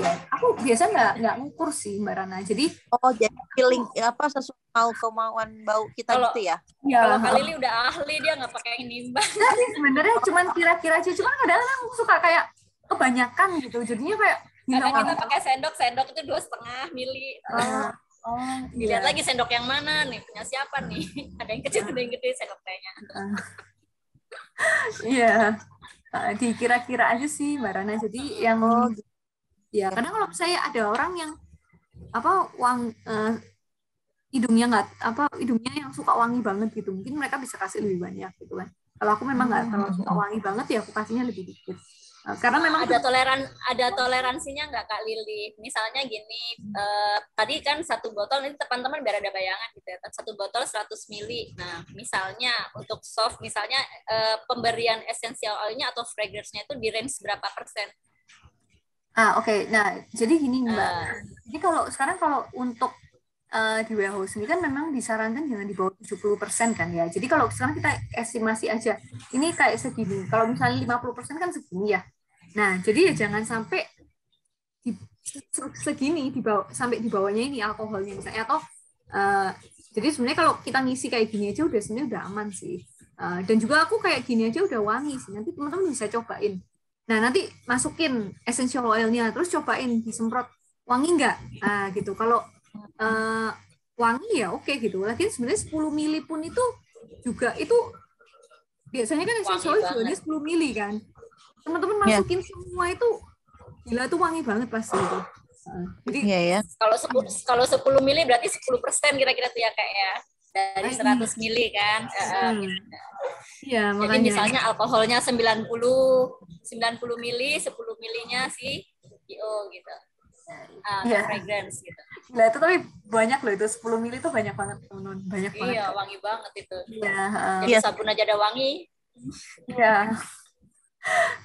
ya. Aku biasa nggak ngukur sih Mbak Rana. Jadi jadi feeling sesuai kemauan bau kita gitu ya. Kalau Kak Lili udah ahli dia nggak pakai nimbang. Sebenarnya cuma kira-kira aja. Cuma kadang-kadang aku suka kayak kebanyakan gitu. Jadinya kayak kadang kita pakai sendok itu 2,5 mili. Dilihat lagi sendok yang mana nih, punya siapa nih? Ada yang kecil, ada yang gede sendok tehnya. Iya, dikira-kira aja sih Mbak Rana. Jadi yang ya kadang kalau misalnya ada orang yang hidungnya yang suka wangi banget gitu, mungkin mereka bisa kasih lebih banyak gitu kan. Kalau aku memang nggak terlalu suka wangi banget ya, aku kasihnya lebih dikit. Karena memang ada toleransinya nggak Kak Lili? Misalnya gini, tadi kan satu botol, ini teman-teman biar ada bayangan gitu ya, satu botol 100 mili. Nah, misalnya untuk soft, misalnya pemberian essential oil-nya atau fragrance-nya itu di range berapa persen? Oke. Nah, jadi gini Mbak. Jadi kalau untuk di WHO sendiri kan memang disarankan jangan di bawah 70% kan ya. Jadi kalau sekarang kita estimasi aja, ini kayak segini. Kalau misalnya 50% kan segini ya. Nah, jadi ya jangan sampai segini sampai di bawahnya ini alkoholnya misalnya, atau jadi sebenarnya kalau kita ngisi kayak gini aja sebenarnya udah aman sih. Dan juga aku kayak gini aja udah wangi sih. Nanti teman-teman bisa cobain. Nah, nanti masukin essential oil-nya, terus cobain disemprot wangi nggak? Gitu. Kalau wangi ya oke gitu. Lagi sebenarnya 10 mili pun itu juga itu biasanya kan essential oil jualnya 10 mili kan. Teman-teman masukin semua itu gila tuh wangi banget pasti itu. Jadi kalau 10 mili berarti 10% kira-kira tuh ya Kak ya. Dari 100 mili kan. Iya, jadi misalnya alkoholnya 90 mili, 10 milinya si GO gitu. Fragrance gitu. Nah, itu tapi banyak loh itu 10 mili itu banyak banget teman-teman. Banyak banget. Iya, wangi banget itu. Iya, jadi sabun aja ada wangi. Iya.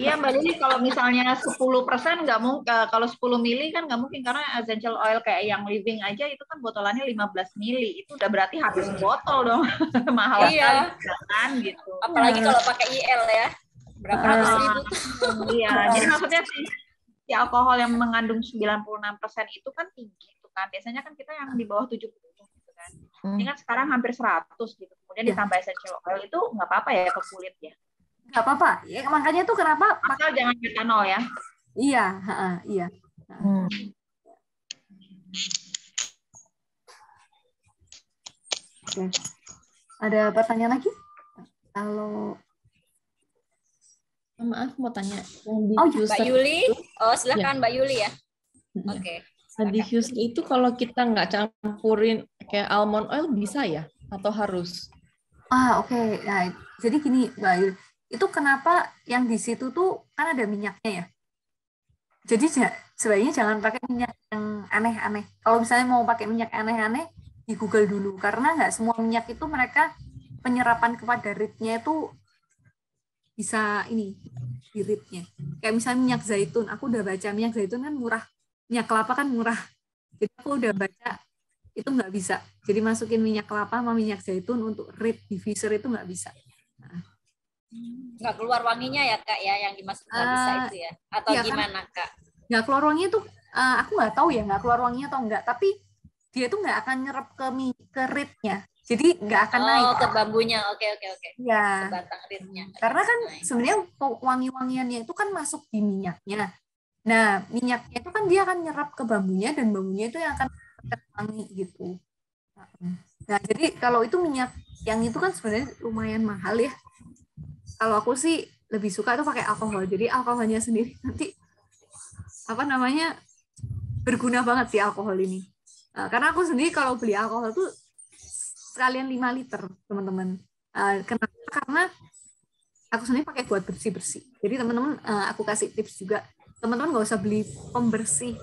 Iya Mbak Lili, kalau misalnya 10% nggak mungkin, kalau 10 mili kan nggak mungkin karena essential oil kayak yang living aja itu kan botolannya 15 mili, itu udah berarti habis botol dong, mahal sekali kan gitu. Apalagi kalau pakai IL ya, berapa ratus ribu. Iya, jadi maksudnya si alkohol yang mengandung 96% itu kan tinggi tuh kan, biasanya kan kita yang di bawah 70 gitu kan. Ini kan sekarang hampir 100 gitu, kemudian ditambah essential oil itu nggak apa-apa ya ke kulit ya. Nggak apa-apa. Ya, makanya tuh kenapa asal jangan metanol ya. Iya, iya. Oke. Ada pertanyaan lagi? Kalau maaf mau tanya. Mbak Yuli. Oh, silakan Mbak Yuli ya. Oke. Diffuser itu kalau kita nggak campurin kayak almond oil bisa ya? Atau harus? Oke. Nah, jadi gini Mbak Yuli. Itu kenapa yang di situ tuh kan ada minyaknya ya. Jadi sebaiknya jangan pakai minyak yang aneh-aneh. Kalau misalnya mau pakai minyak aneh-aneh, di Google dulu. Karena nggak semua minyak itu mereka penyerapan kepada ritnya itu bisa di ritnya. Kayak misalnya minyak zaitun. Aku udah baca minyak zaitun kan murah. Minyak kelapa kan murah. Jadi aku udah baca itu nggak bisa. Jadi masukin minyak kelapa sama minyak zaitun untuk rit diffuser itu nggak bisa. Nggak keluar wanginya ya Kak ya yang dimasukkan bisa itu ya atau ya, gimana Kak? Nggak keluar wanginya tuh aku nggak tahu ya nggak keluar wanginya atau enggak, tapi dia tuh nggak akan nyerap ke ritnya, jadi nggak akan naik ke bambunya. Oke ya, ke batang ritnya karena kan sebenarnya wangi-wangiannya itu kan masuk di minyaknya. Nah minyaknya itu kan dia akan nyerap ke bambunya dan bambunya itu yang akan wangi gitu. Nah jadi kalau itu minyak yang itu kan sebenarnya lumayan mahal ya. Kalau aku sih lebih suka tuh pakai alkohol. Jadi alkoholnya sendiri nanti berguna banget sih alkohol ini. Karena aku sendiri kalau beli alkohol tuh sekalian 5 liter, teman-teman. Kenapa? Karena aku sendiri pakai buat bersih-bersih. Jadi teman-teman aku kasih tips juga. Teman-teman nggak usah beli pembersih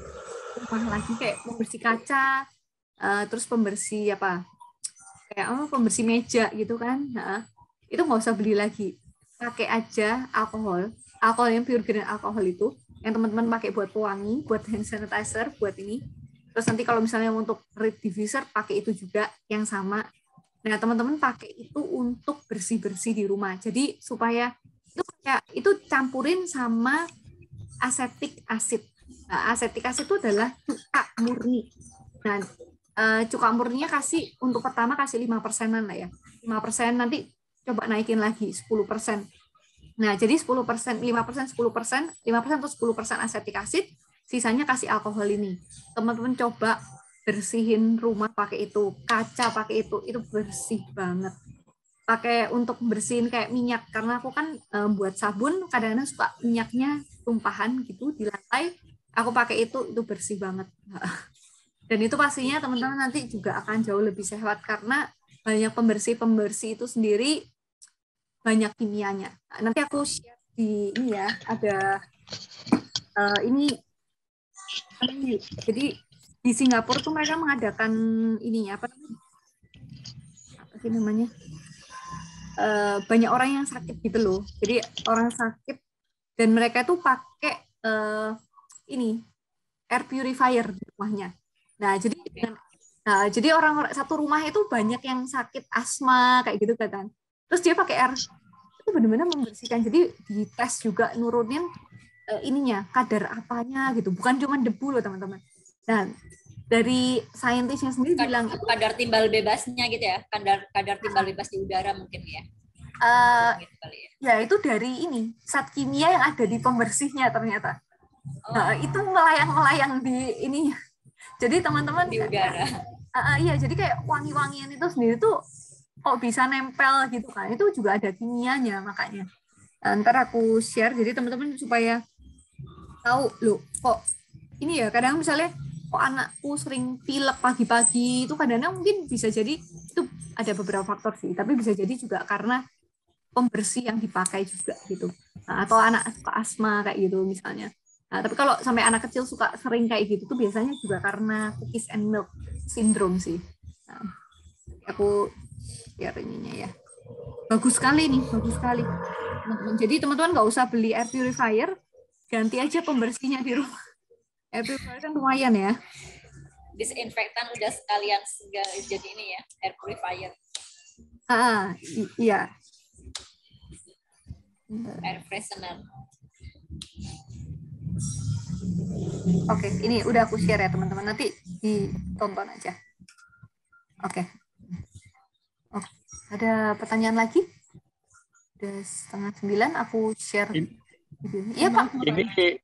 rumah lagi kayak pembersih kaca, terus pembersih pembersih meja gitu kan. Itu nggak usah beli lagi. Pakai aja alkohol yang pure grade alkohol itu yang teman-teman pakai buat pewangi, buat hand sanitizer, buat ini. Terus nanti kalau misalnya untuk rit diffuser pakai itu juga yang sama. Nah teman-teman pakai itu untuk bersih-bersih di rumah. Jadi supaya itu campurin sama asetik asid. Nah, asetik asid itu adalah cuka murni. Nah cuka murninya untuk pertama kasih 5%-an lah ya. 5% nanti coba naikin lagi 10%. Nah, jadi 10%, 5%, 10%, 5% atau 10% asetik asid, sisanya kasih alkohol ini. Teman-teman coba bersihin rumah pakai itu, kaca pakai itu bersih banget. Pakai untuk bersihin kayak minyak, karena aku kan buat sabun, kadang-kadang suka minyaknya tumpahan gitu di lantai, aku pakai itu bersih banget. Dan itu pastinya teman-teman nanti juga akan jauh lebih sehat, karena banyak pembersih itu sendiri banyak kimianya. Nanti aku share di ini ya, ada ini. Jadi di Singapura tuh mereka mengadakan ininya apa sih namanya? Banyak orang yang sakit gitu loh. Jadi orang sakit dan mereka tuh pakai air purifier di rumahnya. Nah, jadi orang satu rumah itu banyak yang sakit asma kayak gitu kan. Terus dia pakai air itu benar-benar membersihkan. Jadi dites juga nurunin kadar apanya gitu. Bukan cuma debu loh teman-teman. Dan dari saintisnya sendiri bilang kadar timbal bebasnya gitu ya. Kadar timbal bebas di udara mungkin ya. Gitu kali ya. Ya itu dari zat kimia yang ada di pembersihnya ternyata. Itu melayang-melayang di ininya. Jadi teman-teman di udara. Iya, jadi kayak wangi-wangian itu sendiri tuh kok bisa nempel gitu kan? Itu juga ada kimianya makanya. Ntar aku share jadi teman-teman supaya tahu loh kok ini ya kadang misalnya kok anakku sering pilek pagi-pagi itu kadang-kadang mungkin bisa jadi itu ada beberapa faktor sih, tapi bisa jadi juga karena pembersih yang dipakai juga gitu. Atau anak suka asma kayak gitu misalnya. Nah, tapi kalau sampai anak kecil suka sering kayak gitu tuh biasanya juga karena cookies and milk syndrome sih. Nah, aku share ininya ya. Bagus sekali nih, bagus sekali. Jadi teman-teman nggak usah beli air purifier, ganti aja pembersihnya di rumah. Air purifier kan lumayan ya. Disinfektan udah sekalian jadi ini ya, air purifier. Iya. Air freshener. Oke, ini udah aku share ya teman-teman. Nanti ditonton aja. Oke. Ada pertanyaan lagi? Udah 8:30 aku share. Iya Pak. Ini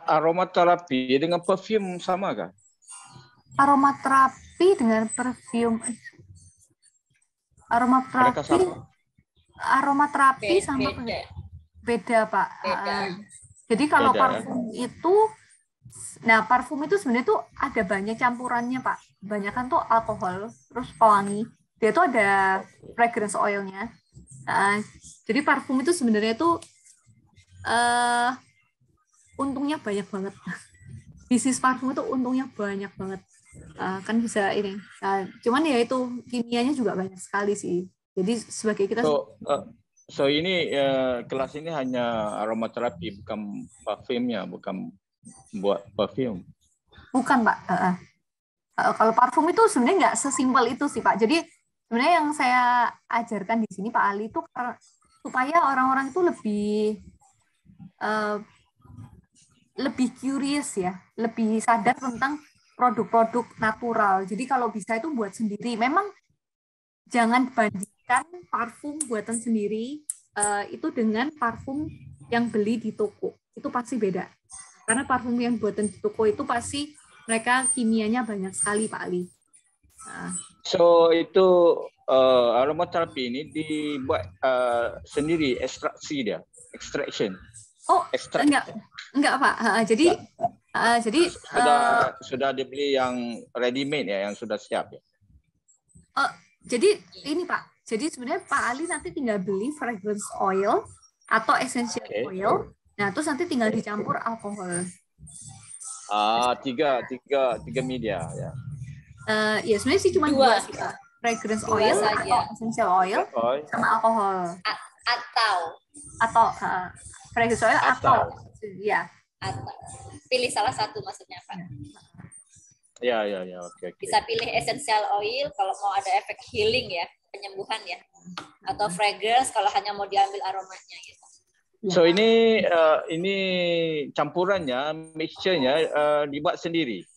aromaterapi dengan perfume sama kah? Aromaterapi dengan perfume. Aromaterapi sama beda Pak. Jadi kalau parfum itu, nah parfum itu sebenarnya tuh ada banyak campurannya Pak. Kebanyakan tuh alkohol, terus pewangi. Dia tuh ada fragrance oil-nya. Jadi parfum itu sebenarnya tuh untungnya banyak banget. Bisnis parfum itu untungnya banyak banget. Kan bisa ini. Cuman ya itu kimianya juga banyak sekali sih. Jadi sebagai kita. So ini kelas ini hanya aromaterapi, bukan parfumnya, bukan buat parfum. Bukan Pak. Kalau parfum itu sebenarnya nggak sesimpel itu sih Pak. Jadi sebenarnya yang saya ajarkan di sini Pak Ali itu supaya orang-orang itu lebih curious ya, lebih sadar tentang produk-produk natural. Jadi kalau bisa itu buat sendiri. Memang jangan bandingkan parfum buatan sendiri itu dengan parfum yang beli di toko. Itu pasti beda. Karena parfum yang buatan di toko itu pasti mereka kimianya banyak sekali Pak Ali. So itu aromaterapi ini dibuat sendiri, ekstraksi dia, extraction. Oh, enggak Pak. Jadi sudah dibeli yang ready made ya, yang sudah siap ya. Jadi ini Pak. Jadi sebenarnya Pak Ali nanti tinggal beli fragrance oil atau essential oil. Nah, terus nanti tinggal dicampur alkohol. Tiga media ya. Ya sebenarnya sih cuma dua sih Pak. Fragrance oil saja, atau essential oil sama alkohol. Atau fragrance oil atau ya. Atau pilih salah satu maksudnya Pak. Ya, oke. Bisa pilih essential oil kalau mau ada efek healing ya, penyembuhan ya. Atau fragrance kalau hanya mau diambil aromanya gitu. So ini campurannya, mixture-nya dibuat sendiri.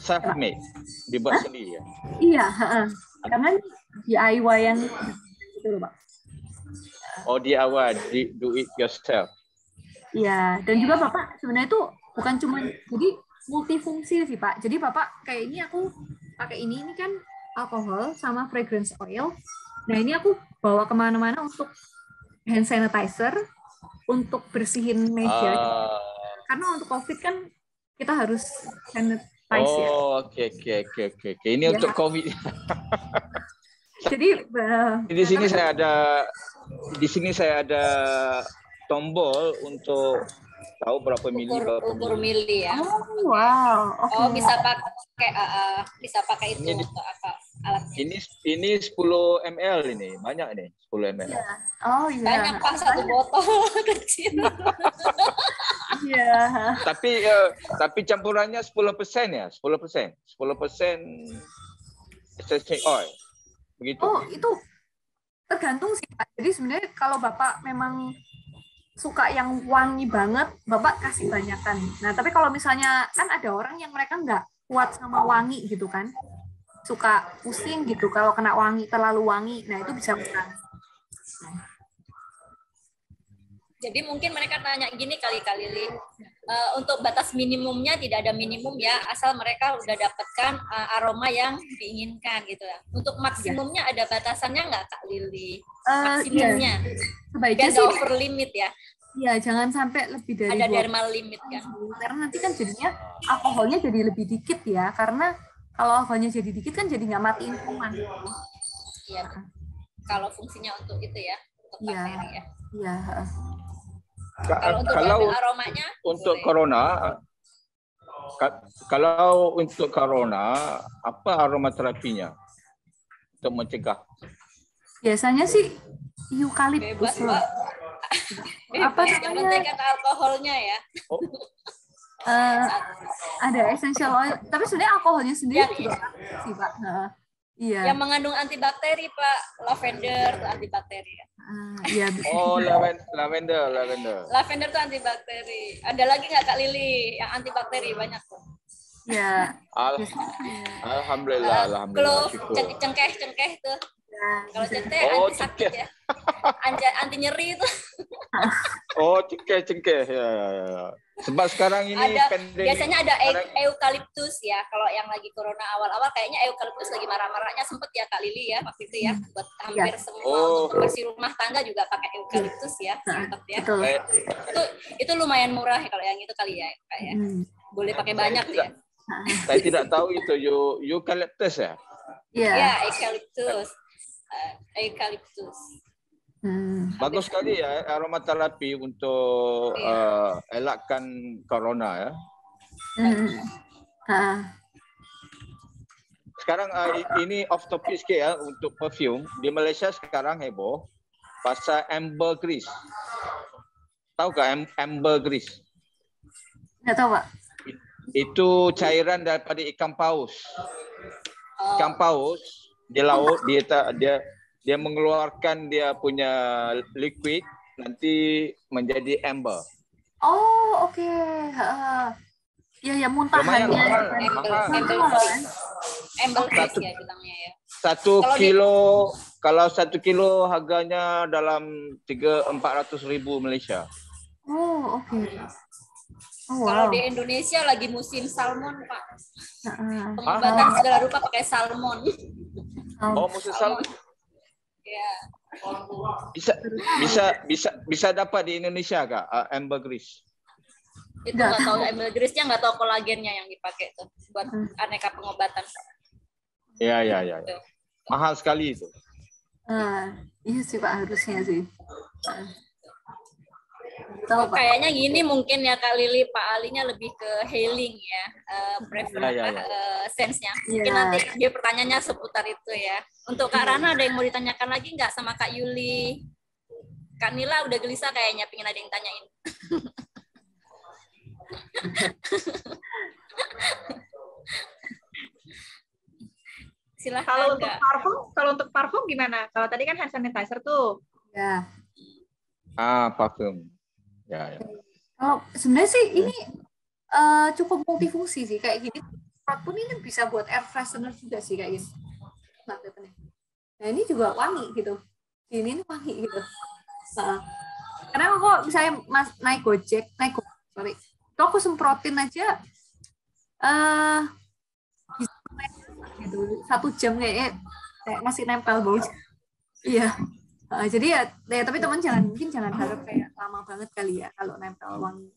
Self-made, dibuat sendiri ya. Iya, karena DIY yang itu loh Pak. Oh DIY, do it yourself. Iya, dan juga Bapak sebenarnya itu bukan cuma jadi multifungsi sih Pak. Jadi Bapak kayak ini aku pakai ini kan alkohol sama fragrance oil. Nah ini aku bawa kemana-mana untuk hand sanitizer, untuk bersihin meja. Karena untuk COVID kan kita harus sanitize ya. Oh oke. Ini untuk COVID. Jadi di sini saya ada tombol untuk tahu berapa mili. Ukur mili ya. Oh wow. Okay. Oh bisa pakai itu untuk apa? Alatnya. Ini 10 ml ini, banyak ini 10 ml. Yeah. Oh iya. Banyak Pak, satu botol kecil. Iya. Tapi campurannya 10% ya, 10% essential oil. Begitu. Oh, itu tergantung sih Pak. Jadi sebenarnya kalau Bapak memang suka yang wangi banget, Bapak kasih banyakan. Nah, tapi kalau misalnya kan ada orang yang mereka nggak kuat sama wangi gitu kan. Suka pusing gitu kalau kena wangi, terlalu wangi. Nah, itu bisa kurang. Jadi mungkin mereka nanya gini kali-kali, Untuk batas minimumnya tidak ada minimum ya, asal mereka udah dapatkan aroma yang diinginkan gitu ya. Untuk maksimumnya ada batasannya nggak Kak Lili? Maksimumnya, sebaiknya biar nggak over limit ya. Iya, jangan sampai lebih dari ada dermal limit kan. Karena nanti kan jadinya alkoholnya jadi lebih dikit ya, karena kalau alkoholnya jadi dikit kan jadi nggak matiin kuman. Iya. Kalau fungsinya untuk itu ya, untuk bakteri ya. Iya. Kalau untuk aromanya untuk corona, kalau untuk corona apa aromaterapinya untuk mencegah? Biasanya sih eukaliptus. Apa namanya? Kan alkoholnya ya. Ada essential oil, tapi sebenarnya alkoholnya sendiri juga sih Pak. Iya. Yang mengandung antibakteri Pak, lavender tuh antibakteri. Iya. Oh, lavender. Lavender tuh antibakteri. Ada lagi nggak Kak Lili yang antibakteri banyak tuh? Ya. Alhamdulillah. Clove, cengkeh tuh. Kalau cengkeh anti sakit ya. Anti nyeri itu. Oh, cengkeh ya. Sebab sekarang ini biasanya ada eukaliptus ya. Kalau yang lagi corona awal-awal kayaknya eukaliptus lagi marah-marahnya sempet ya Kak Lili ya waktu itu ya. Buat hampir semua untuk bersih rumah tangga juga pakai eukaliptus ya. Sempet ya. Itu lumayan murah ya, kalau yang itu kali ya. Boleh pakai banyak ya. Saya tidak tahu itu eukaliptus ya. Iya, eukaliptus. Bagus sekali ya aromaterapi untuk elakkan corona ya. Sekarang ini off topic sikit ya untuk perfume. Di Malaysia sekarang heboh pasal ambergris. Tahu gak ambergris? Nggak tahu Pak. Itu cairan daripada ikan paus. Ikan paus di laut dia mengeluarkan dia punya liquid nanti menjadi amber. Oh, oke. Ya muntahannya. Ambergris ya bilangnya ya. 1 kilo kalau 1 kilo harganya dalam 400 ribu Malaysia. Oh, oke. Oh, Kalau di Indonesia lagi musim salmon, Pak. Pengobatan segala rupa pakai salmon. Oh, musim salmon. Ya. Bisa dapat di Indonesia Kak ambergris? Itu nggak tahu ambergrisnya, nggak tahu kolagennya yang dipakai tuh buat aneka pengobatan. Ya. Mahal sekali itu. Iya sih Pak, harusnya sih. Kayaknya gini mungkin ya Kak Lili, Pak Alinya lebih ke healing ya, sense-nya. Mungkin nanti dia pertanyaannya seputar itu ya. Untuk Kak Rana ada yang mau ditanyakan lagi nggak sama Kak Yuli? Kak Nila udah gelisah kayaknya, pengen ada yang tanyain. Silahkan. Kalau untuk parfum gimana? Kalau tadi kan hand sanitizer tuh. Ya. Parfum. Ya. Kalau sebenarnya sih ini cukup multifungsi sih kayak gini. Parfum ini bisa buat air freshener juga sih kayak gini. Nah ini juga wangi gitu. Ini wangi gitu. Karena aku misalnya naik Gojek, kalau aku semprotin aja gitu 1 jam kayak masih nempel bau. Iya. Jadi ya tapi teman jangan harap kayak lama banget kali ya kalau nempel wangi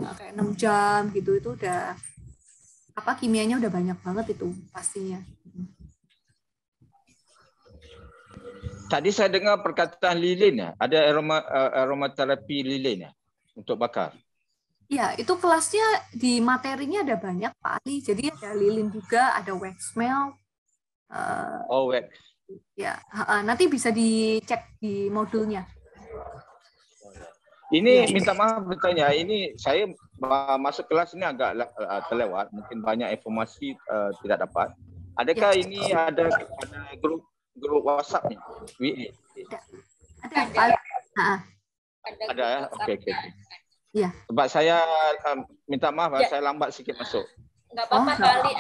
kayak 6 jam gitu, itu udah kimianya udah banyak banget itu pastinya. Tadi saya dengar perkataan lilin ya, ada aromaterapi lilin ya untuk bakar. Ya, itu kelasnya di materinya ada banyak Pak Ali. Jadi ada lilin juga, ada wax melt. Wax. Ya, nanti bisa dicek di modulnya. Ini minta maaf bertanya, ini saya masuk kelas ini agak terlewat, mungkin banyak informasi tidak dapat. Adakah ini ada grup WhatsApp-nya? Ada ya, oke. Iya. Sebab saya minta maaf, saya lambat sedikit masuk. Nggak apa-apa, Pak Ali.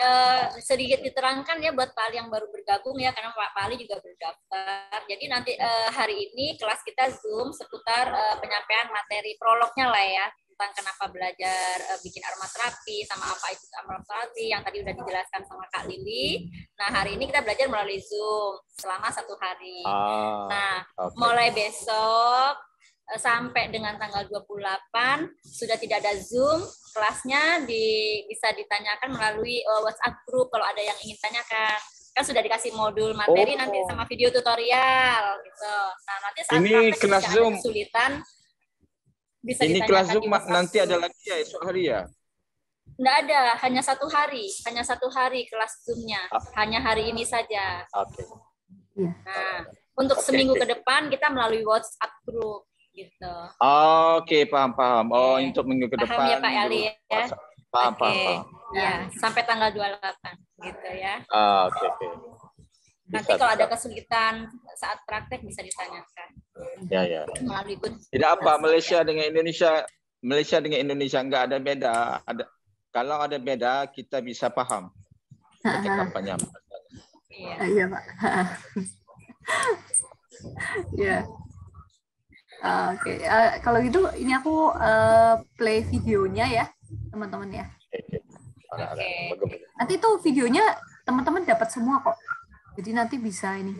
Sedikit diterangkan ya buat Pak Ali yang baru bergabung ya, karena Pak Ali juga berdaftar. Jadi nanti hari ini kelas kita Zoom seputar penyampaian materi prolognya lah ya. tentang kenapa belajar bikin aromaterapi sama apa itu aromaterapi yang tadi udah dijelaskan sama Kak Lili. Nah, hari ini kita belajar melalui Zoom selama 1 hari. Nah, mulai besok sampai dengan tanggal 28 sudah tidak ada Zoom, kelasnya bisa ditanyakan melalui WhatsApp group kalau ada yang ingin tanyakan. Kan sudah dikasih modul materi nanti sama video tutorial gitu. Nah, nanti saat ini praktek kelas Zoom ada kesulitan bisa ini ditanyakan kelas Zoom nanti group. ada lagi ya esok hari ya? Nggak ada, hanya 1 hari, kelas Zoom-nya, hanya hari ini saja. Oke. Nah, untuk seminggu ke depan kita melalui WhatsApp group gitu. Oke, paham. Oh, untuk minggu ke depan. Paham ya Pak Ali ya? Paham. Ya, sampai tanggal 28 gitu ya. Oke. Nanti kalau ada kesulitan saat praktek bisa ditanyakan. Ya. Melalui group. Tidak apa, Malaysia dengan Indonesia enggak ada beda. Kalau ada beda kita bisa paham. Percakapannya. Iya, Pak. Ya. Oke. Kalau gitu ini aku play videonya ya, teman-teman ya. Oke. Nanti tuh videonya teman-teman dapat semua kok. Jadi nanti bisa ini.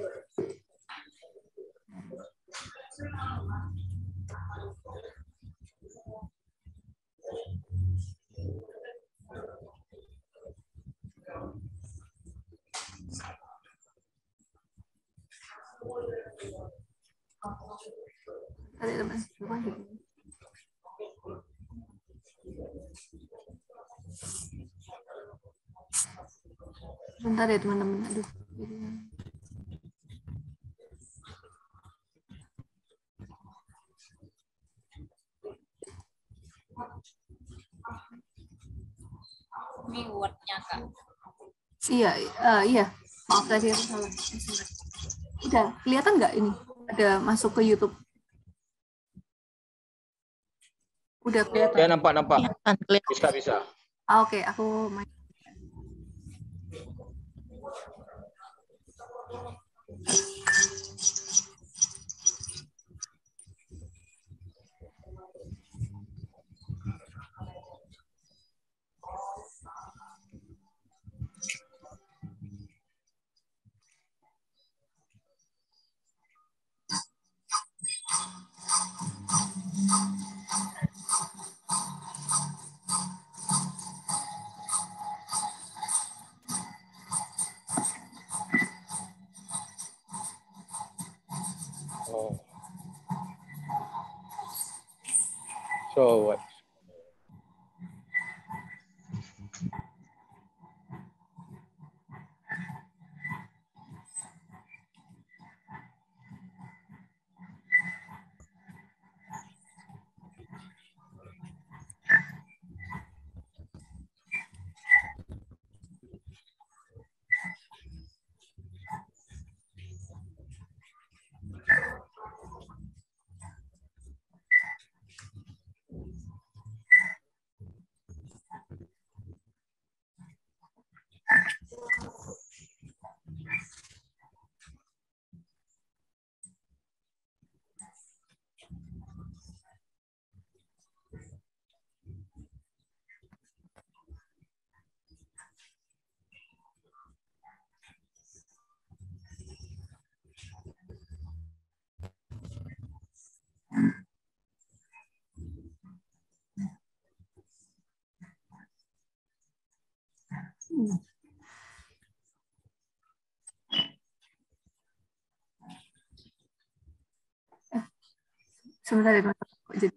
Bentar ya teman-teman. Aduh. Ini Word-nya Kak. Iya. Maaf tadi aku salah. Udah kelihatan nggak ini? Ada masuk ke YouTube. Udah kelihatan. Ya, nampak. Bisa. Oke, aku main. So what? Sebentar ya, teman-teman. Jadi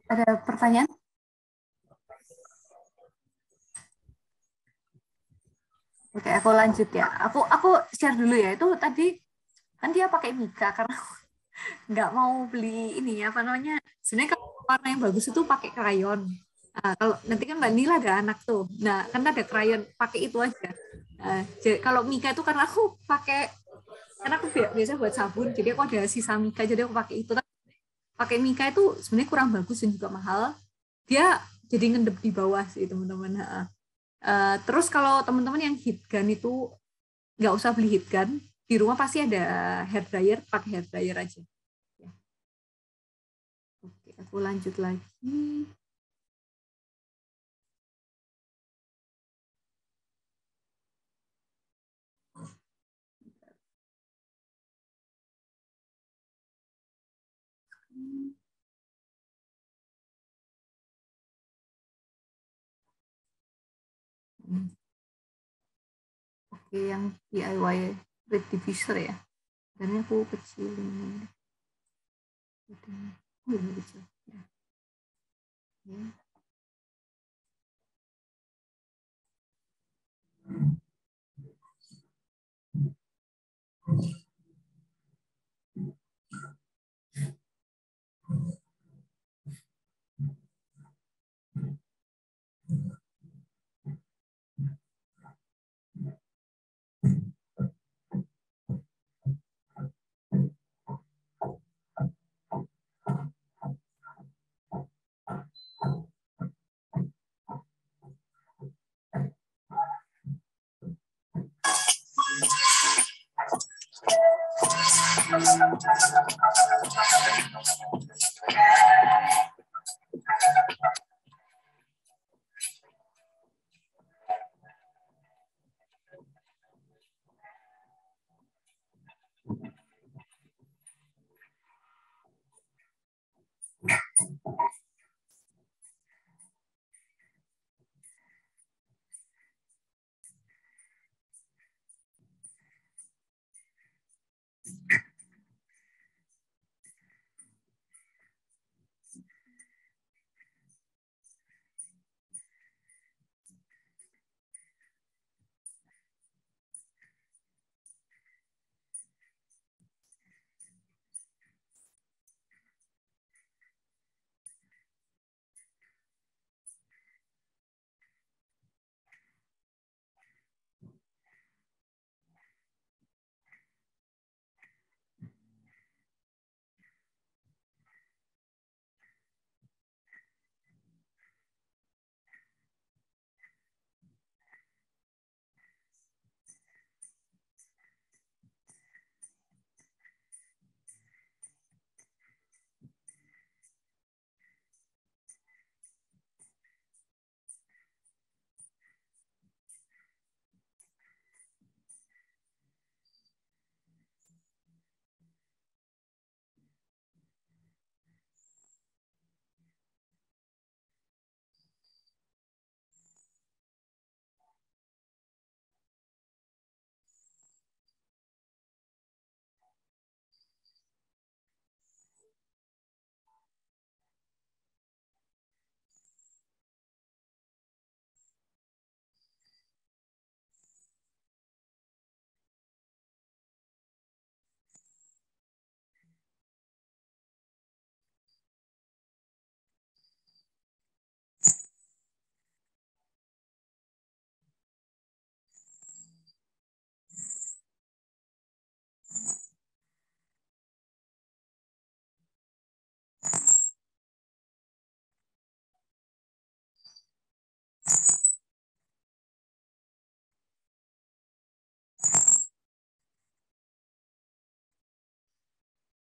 Ada pertanyaan? Oke, aku lanjut ya. Aku share dulu ya. Itu tadi kan dia pakai Mika karena nggak mau beli ini apa namanya. Sebenarnya kalau warna yang bagus itu pakai krayon. Nah, kalau nanti kan Mbak Nila ada anak tuh. Nah, kan ada krayon, pakai itu aja. Nah, kalau Mika itu karena aku pakai, karena aku biasa buat sabun, jadi aku ada sisa Mika, jadi aku pakai itu. Pakai Mika itu sebenarnya kurang bagus dan juga mahal. Dia jadi ngendep di bawah sih teman-teman. Terus kalau teman-teman yang heat gun itu nggak usah beli heat gun, di rumah pasti ada hair dryer, pakai hair dryer aja. Ya. Oke, aku lanjut lagi. Oke, yang DIY red diffuser ya. Dan aku kecil ini. Ini kecil. Ya. Oke.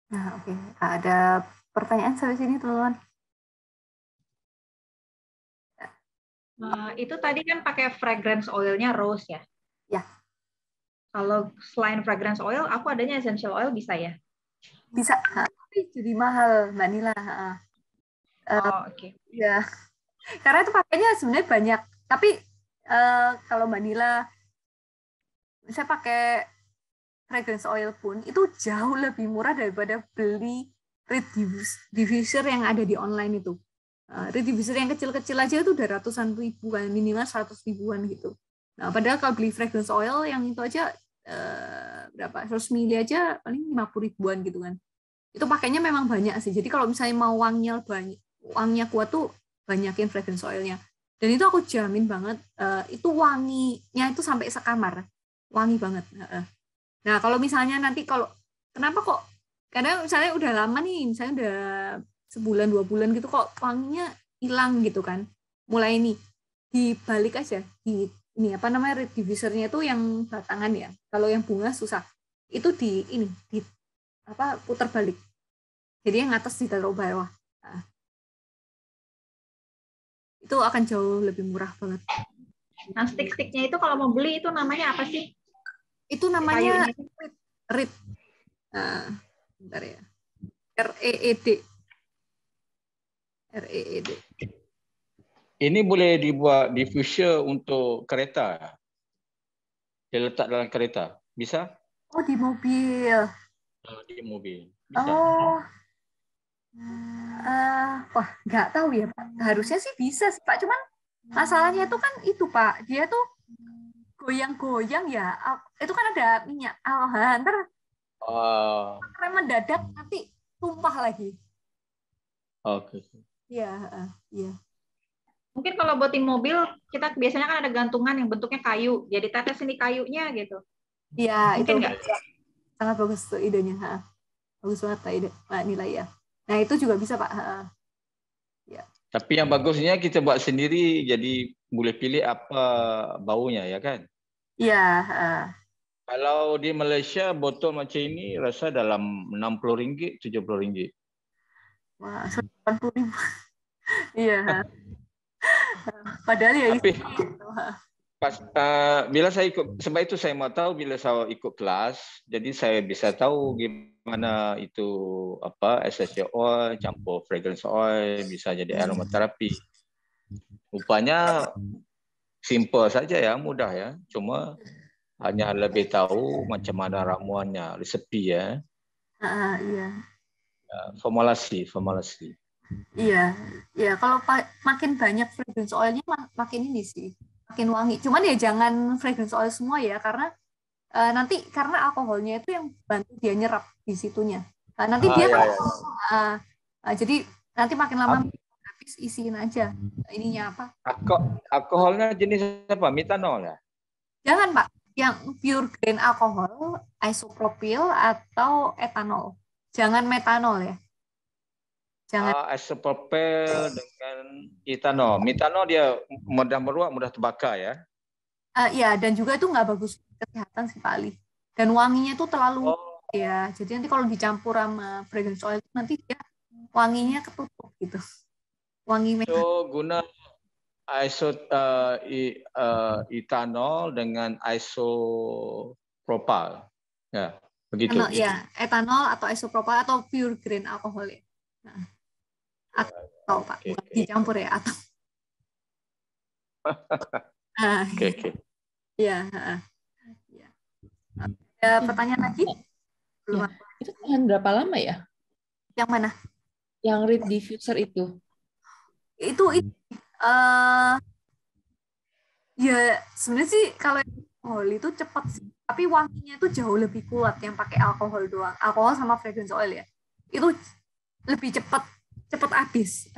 Nah, oke. Ada pertanyaan sampai sini, teman-teman? Itu tadi kan pakai fragrance oilnya rose ya? Ya. Kalau selain fragrance oil, aku adanya essential oil bisa ya? Bisa. Tapi jadi mahal, Mbak Nila. Oke. Ya. Karena itu pakainya sebenarnya banyak. Tapi kalau Mbak Nila saya pakai fragrance oil pun itu jauh lebih murah daripada beli reed diffuser yang ada di online itu. Reed diffuser yang kecil-kecil aja itu udah ratusan ribu kan, minimal 100 ribuan gitu. Nah, padahal kalau beli fragrance oil yang itu aja berapa? 100 mili aja paling 50 ribuan gitu kan. Itu pakainya memang banyak sih. Jadi kalau misalnya mau wanginya kuat tuh banyakin fragrance oilnya. Dan itu aku jamin banget itu wanginya itu sampai sekamar. Wangi banget. Nah, kalau misalnya nanti kenapa kok kadang misalnya udah lama nih, misalnya udah sebulan 2 bulan gitu kok wanginya hilang gitu kan. Mulai nih dibalik aja ini apa namanya reed diffusernya itu yang batangan ya. Kalau yang bunga susah. Itu di putar balik. Jadi yang atas ditaruh bawah. Nah, itu akan jauh lebih murah banget. Nah, stick-sticknya itu kalau mau beli itu namanya apa sih? Itu namanya reed. Bentar ya. REED. REED. Ini boleh dibuat diffuser untuk kereta. Dia letak dalam kereta. Bisa? Oh, di mobil. Di mobil. Bisa. Oh. Wah, nggak tahu ya, Pak. Harusnya sih bisa sih, Pak. Cuman masalahnya itu kan itu, Pak. Dia tuh goyang-goyang ya. Itu kan ada minyak. Ntar rem mendadak nanti tumpah lagi. Oke. Iya, iya. Mungkin kalau buatin mobil, kita biasanya kan ada gantungan yang bentuknya kayu. Jadi tetes ini kayunya gitu. Iya, itu nggak? Sangat bagus tuh idenya. Bagus banget Pak ide, Pak Nilai ya. Nah, itu juga bisa, Pak. Ya. Tapi yang bagusnya kita buat sendiri, jadi boleh pilih apa baunya, ya kan? Iya. Kalau di Malaysia, botol macam ini rasa dalam RM60, RM70. Wah, 80.000. Iya. Padahal ya tapi bila saya ikut, sebab itu saya mau tahu bila saya ikut kelas, jadi saya bisa tahu gimana itu essential oil campur fragrance oil bisa jadi aromaterapi. Rupanya simple saja ya, mudah ya. Cuma hanya lebih tahu macam mana ramuannya, resepi ya. Iya. Formulasi. Iya, ya kalau makin banyak fragrance oilnya makin ini sih, makin wangi. Cuman ya jangan fragrance oil semua ya, karena nanti karena alkoholnya itu yang bantu dia nyerap di situnya. Nanti dia jadi nanti makin lama habis isiin aja ininya apa? Alkoholnya jenis apa? Metanol ya? Jangan Pak, yang pure grain alkohol, isopropil atau etanol. Jangan metanol ya. Jangan isopropil dengan etanol. Metanol dia mudah meruap, mudah terbakar ya. Iya, dan juga itu nggak bagus kesehatan sih Pak Ali. Dan wanginya tuh terlalu ya. Jadi nanti kalau dicampur sama fragrance oil nanti dia wanginya ketutup gitu. Wangi metanol. So guna etanol dengan isopropil. Ya, begitu. Ya, etanol atau isopropil atau pure grain alkohol ya. Nah. Atau Pak, dicampur ya atau. Oke. Iya. Ada pertanyaan lagi? Belum. Ya. Itu tahan berapa lama ya? Yang mana? Yang reed diffuser itu? Itu ya sebenarnya sih kalau alkohol itu cepat sih, tapi wanginya itu jauh lebih kuat yang pakai alkohol doang. Alkohol sama fragrance oil ya. Itu lebih cepat habis.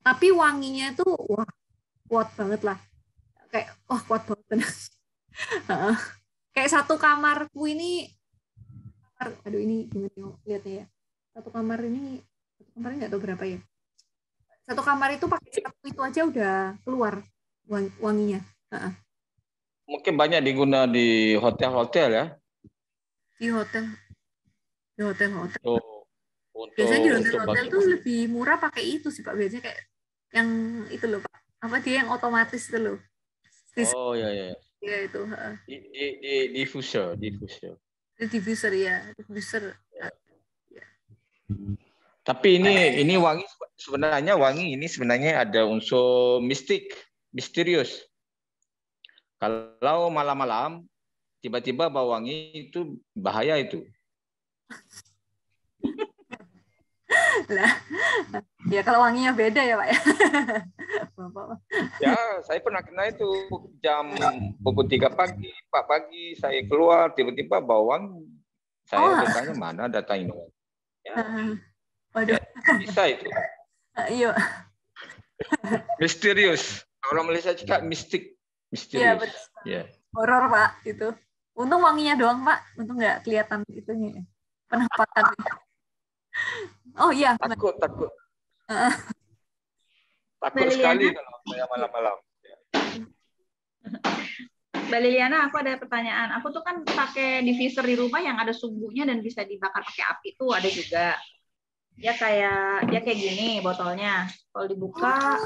Tapi wanginya tuh wah kuat banget lah. Kayak kuat banget. Kayak satu kamarku ini, aduh ini gimana lihatnya ya. Satu kamar ini nggak tahu berapa ya. Satu kamar itu pakai satu itu aja udah keluar wanginya. Mungkin banyak diguna di hotel-hotel ya. Di hotel. So, Biasanya di untuk hotel-hotel tuh lebih murah pakai itu sih Pak. Biasanya kayak yang itu loh Pak. Apa dia yang otomatis itu loh. Oh ya ya. Ya itu. Diffuser. Diffuser ya. Diffuser. Ya. Tapi ini wangi sebenarnya ada unsur misterius. Kalau malam-malam tiba-tiba bau wangi itu bahaya itu. Lah, ya kalau wanginya beda ya Pak ya. Ya, saya pernah kena itu jam pukul 3 pagi, 4 pagi saya keluar tiba-tiba bau wangi. Saya bertanya mana data ini. Ya, waduh. ya, bisa itu. Iya. Misterius. Orang Malaysia cakap misterius. Iya, betul. Ya. Horor Pak itu. Untung wanginya doang Pak, untung nggak kelihatan itunya. Penampakannya. Oh iya. Takut. Takut Mbak sekali Liliana. kalau saya malam-malam. Mbak Liliana, aku ada pertanyaan. Aku tuh kan pakai diffuser di rumah yang ada sumbunya dan bisa dibakar pakai api tuh ada juga. Dia kayak gini botolnya. Kalau dibuka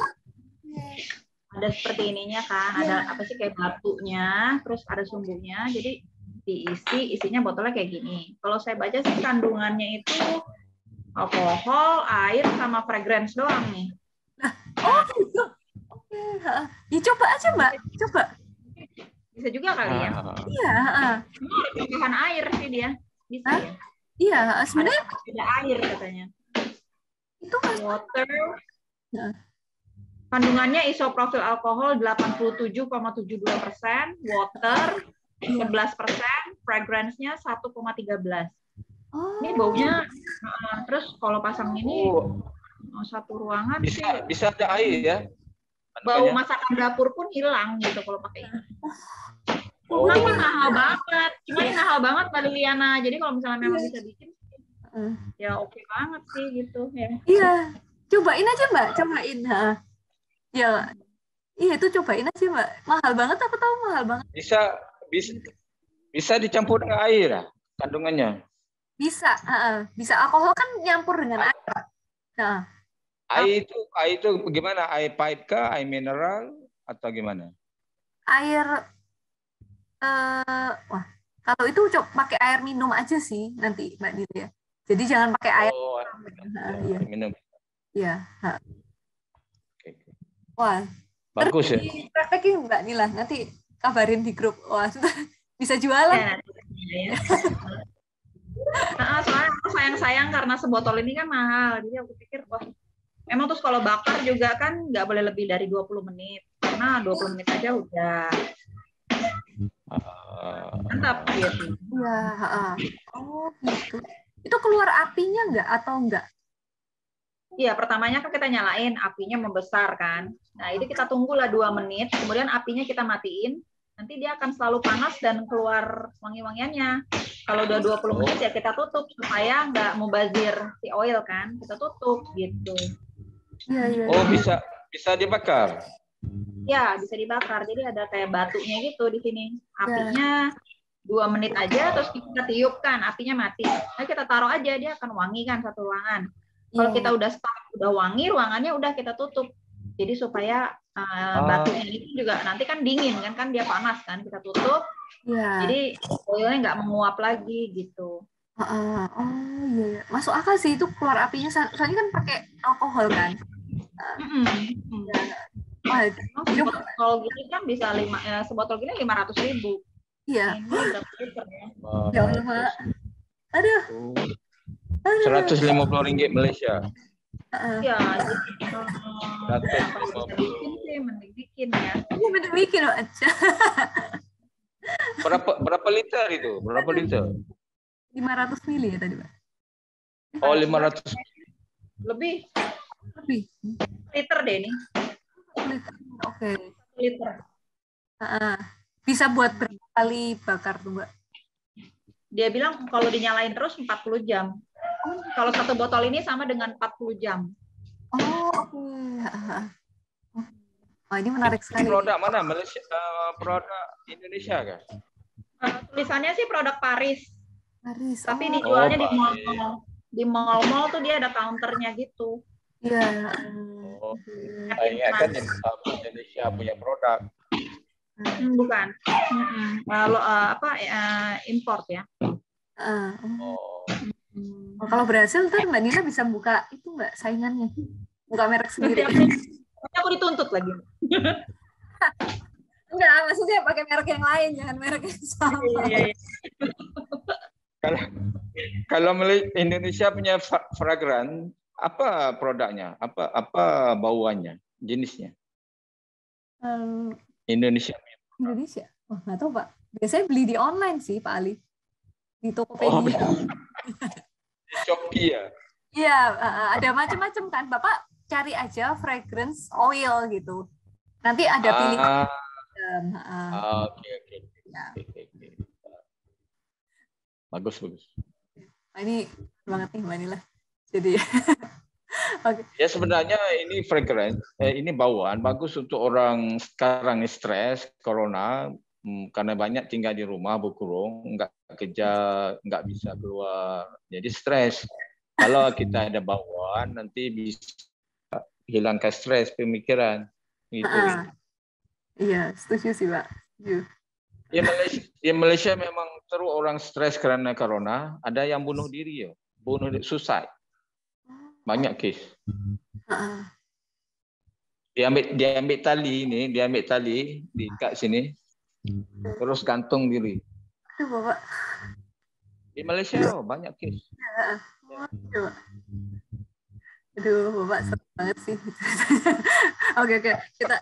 ada seperti ininya kan, ada apa sih kayak batunya, terus ada sumbunya. Jadi isinya botolnya kayak gini. Kalau saya baca sih kandungannya itu alkohol, air, sama fragrance doang nih. Oh gitu. Oke. Ya coba aja Mbak. Coba. Bisa juga kali ya. Iya. Tambahan air sih dia. Bisa ya. Iya. Sebenarnya ada air katanya. Itu kan Water. Kandungannya isopropil alkohol 87,72%, water 11%, fragrance-nya 1,13. Ini baunya, terus kalau pasang ini satu ruangan bisa ada air ya. Bau masakan dapur pun hilang gitu kalau pakai ini. Cuma ini mahal banget Mbak Liliana. Jadi kalau misalnya memang bisa bikin, ya oke banget sih gitu ya. Iya, cobain aja Mbak, cobain. Ya, iya itu cobain aja Mbak. Mahal banget, aku tahu mahal banget. Bisa dicampur dengan air ya, kandungannya. Bisa alkohol kan nyampur dengan air. Nah, air itu gimana? Air pipe kah? Air mineral atau gimana? Air, wah, kalau itu pakai air minum aja sih nanti Mbak Nil ya. Jadi jangan pakai air. Air minum. Iya. Wah, bagus ya. Praktekin Mbak Nila, nanti kabarin di grup. Wah, bisa jualan. Ya. Soalnya aku sayang karena sebotol ini kan mahal. Jadi aku pikir, wah, emang terus kalau bakar juga kan nggak boleh lebih dari 20 menit. Karena 20 menit aja udah mantap gitu. Iya, oh gitu. Itu keluar apinya nggak atau enggak? Iya, pertamanya kan kita nyalain, apinya membesar kan. Nah, itu kita tunggulah 2 menit, kemudian apinya kita matiin. Nanti dia akan selalu panas dan keluar wangi-wangiannya. Kalau udah 20 menit ya kita tutup supaya nggak mubazir si oil kan. Kita tutup gitu. Iya. Oh, bisa dibakar. Ya, bisa dibakar. Jadi ada kayak batunya gitu di sini. Apinya 2 menit aja, terus kita tiupkan, apinya mati. Nah, kita taruh aja, dia akan wangi kan satu ruangan. Kalau kita udah start, udah wangi, ruangannya udah kita tutup. Jadi supaya batunya itu juga nanti kan dingin kan dia panas kan, kita tutup. Jadi oilnya nggak menguap lagi gitu. Iya. Masuk akal sih itu keluar apinya, soalnya kan pakai alkohol kan. Sebotol gini kan bisa sebotol gini 500.000. Iya. Ini berapa liter ya? Ya Allah, Mak. Aduh. 150 ringgit Malaysia. Ya, mending bikin ya. Mending bikin aja. Berapa liter itu? Berapa liter? 500 mili ya tadi, Pak. Oh, 500. Lebih. Liter deh ini. Oke. Liter. Bisa buat berapa kali bakar tuh, Mbak? Dia bilang kalau dinyalain terus 40 jam. Kalau satu botol ini sama dengan 40 jam. Oh, oke. Oh, ini menarik sekali. Produk mana? Malaysia, produk Indonesia kan? Tulisannya sih produk Paris. Paris. Tapi dijualnya di mall-mall tuh dia ada counternya gitu. Iya. Oh, saya kan Indonesia punya produk. Bukan. Lalu import ya. Oh, kalau berhasil ntar Mbak Nina bisa buka itu Mbak saingannya, buka merek sendiri. Nanti aku dituntut lagi. Enggak, maksudnya pakai merek yang lain, jangan merek yang sama. Iya. Kalau Indonesia punya fragrance, apa produknya? Apa bauannya? Jenisnya? Indonesia. Oh, nggak tahu Pak. Biasanya beli di online sih Pak Ali. Di Tokopedia. Shopee ya? Iya, ada macam-macam kan. Bapak cari aja fragrance oil gitu. Nanti ada pilihan. Oke. Bagus. Ini banget nih Mbak Nila. Jadi okay. Ya sebenarnya ini fragrance, ini bauan bagus untuk orang sekarang stres corona karena banyak tinggal di rumah berkurung, nggak kerja, nggak bisa keluar, jadi stres. Kalau kita ada bauan nanti bisa hilangkan stres pemikiran gitu. Iya, setuju sih Pak. Di Malaysia memang terus orang stres karena corona, ada yang bunuh diri ya, suicide. Banyak case. Diambil tali diikat sini, terus gantung diri. Bapak. Di Malaysia banyak case. Aduh, Bapak seru banget sih. Oke, kita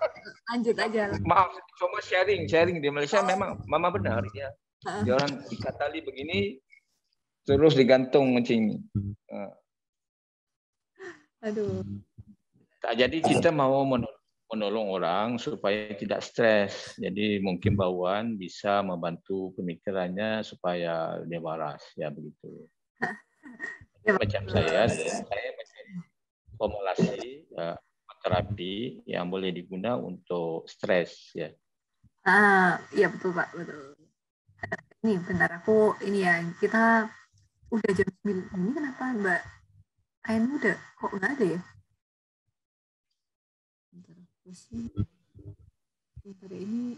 lanjut aja. Maaf, cuma sharing di Malaysia memang mama benar ya. Dia orang ikat tali begini, terus digantung macam ini. Aduh. Jadi kita mau menolong orang supaya tidak stres. Jadi mungkin bauan bisa membantu pemikirannya supaya dia waras ya begitu. Macam saya formulasi terapi yang boleh digunakan untuk stres ya. Iya betul Pak, betul. Ini bentar kita udah jam 9. Ini kenapa Mbak Ain udah kok nggak ada ya? Bentar ini.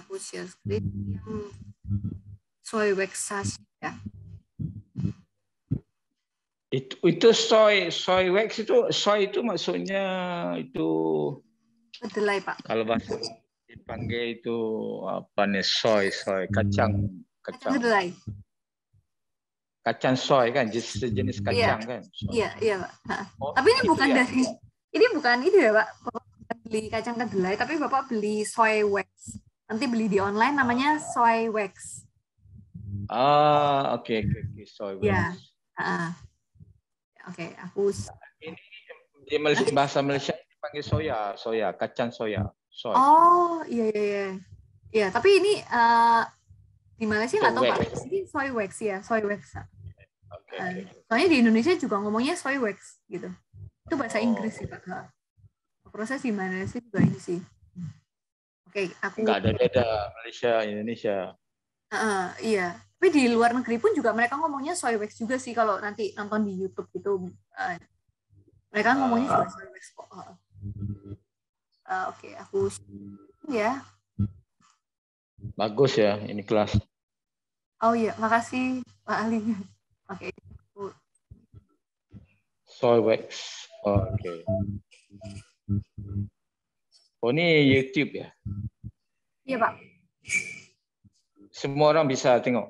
Aku share screen yang soy wax ya. Itu soy wax itu maksudnya itu kedelai Pak. Kalau bahasa dipanggil itu apa nih soy kacang kedelai. Kacang soy kan jenis kacang kan. Iya Pak. Tapi ini bukan ya? Ini bukan ya Pak. Bapak beli kacang kedelai tapi Bapak beli soy wax. Nanti beli di online namanya soy wax. Oke, soy wax. Ya. Oke, aku ini di bahasa Malaysia dipanggil soya, kacang soya. Soy. Oh, iya. Iya, tapi ini di Malaysia nggak tahu Pak. Ini soy wax ya, soy wax. Okay. Soalnya di Indonesia juga ngomongnya soy wax gitu. Itu bahasa Inggris sih Pak. Proses di Malaysia juga ini sih. Oke, aku nggak ada beda Malaysia Indonesia. Iya. Tapi di luar negeri pun juga mereka ngomongnya soy wax juga sih kalau nanti nonton di YouTube gitu. Mereka ngomongnya juga soy wax kok. Oke, aku ya. Bagus ya ini kelas. Oh iya, makasih Pak Ali. Oke. Soy wax. Oke. Oh ini YouTube ya? Iya Pak. Semua orang bisa tengok.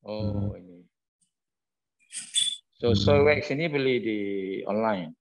Oh ini. So soy wax ini beli di online.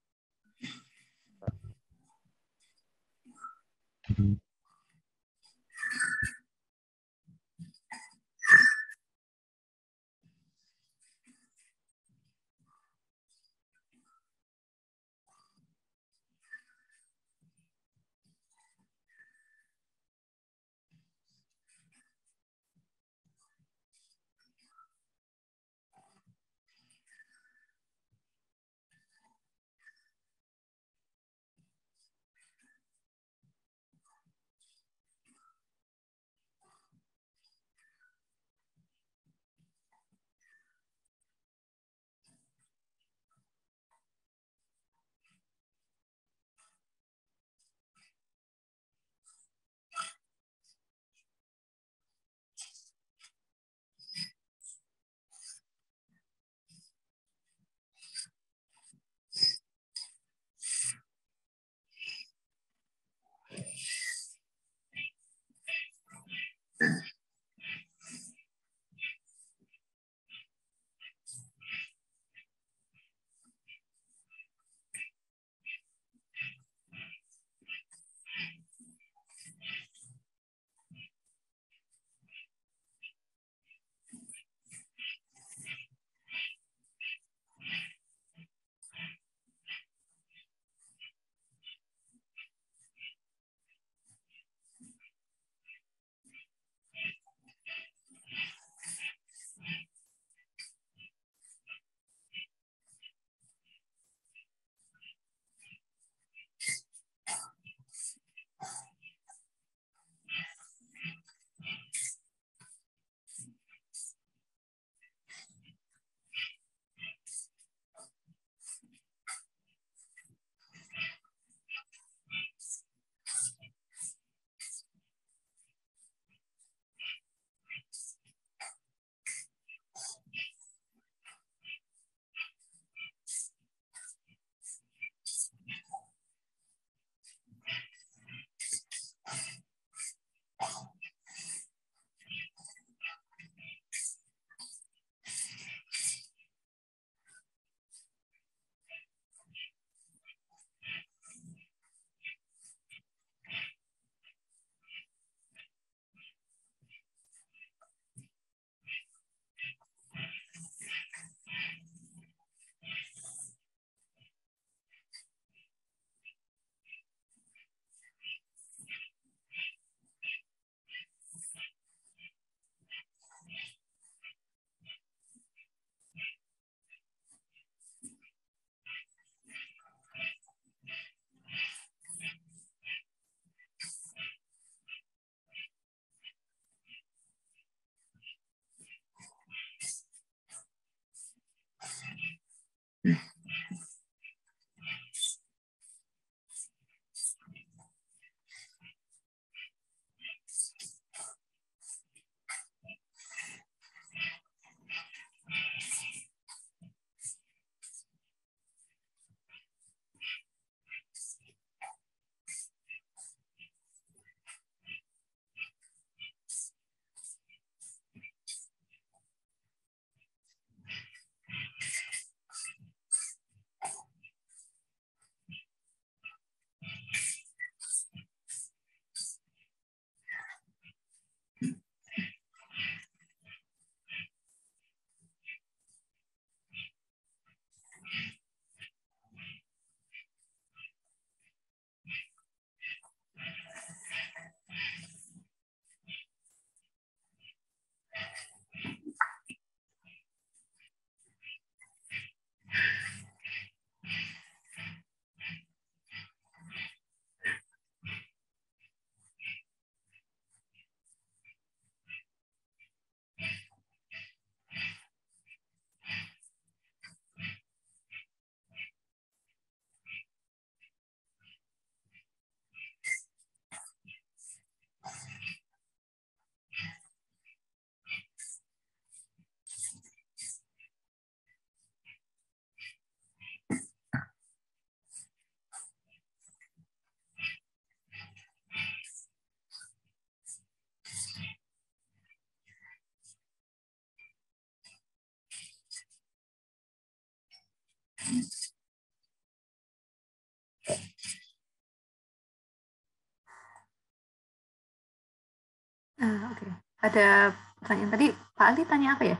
Ada pertanyaan tadi, Pak Ali tanya apa ya?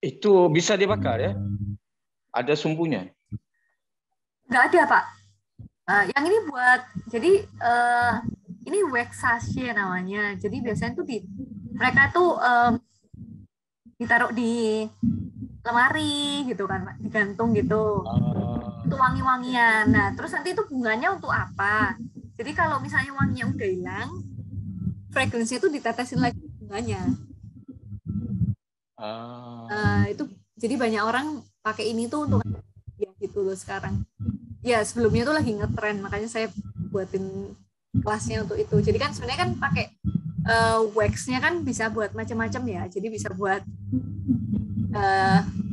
Itu bisa dibakar ya? Ada sumbunya? Nggak ada, Pak. Yang ini buat, jadi ini wax sachet namanya. Jadi biasanya tuh mereka tuh ditaruh di lemari gitu kan, Pak, digantung gitu. Itu wangi-wangian. Nah, terus nanti itu bunganya untuk apa? Jadi kalau misalnya wanginya udah hilang, fragrance itu ditetesin lagi bunganya. Itu jadi banyak orang pakai ini tuh untuk ya gitu loh sekarang. Ya sebelumnya tuh lagi ngetren, makanya saya buatin kelasnya untuk itu. Jadi kan sebenarnya kan pakai wax-nya kan bisa buat macam-macam ya. Jadi bisa buat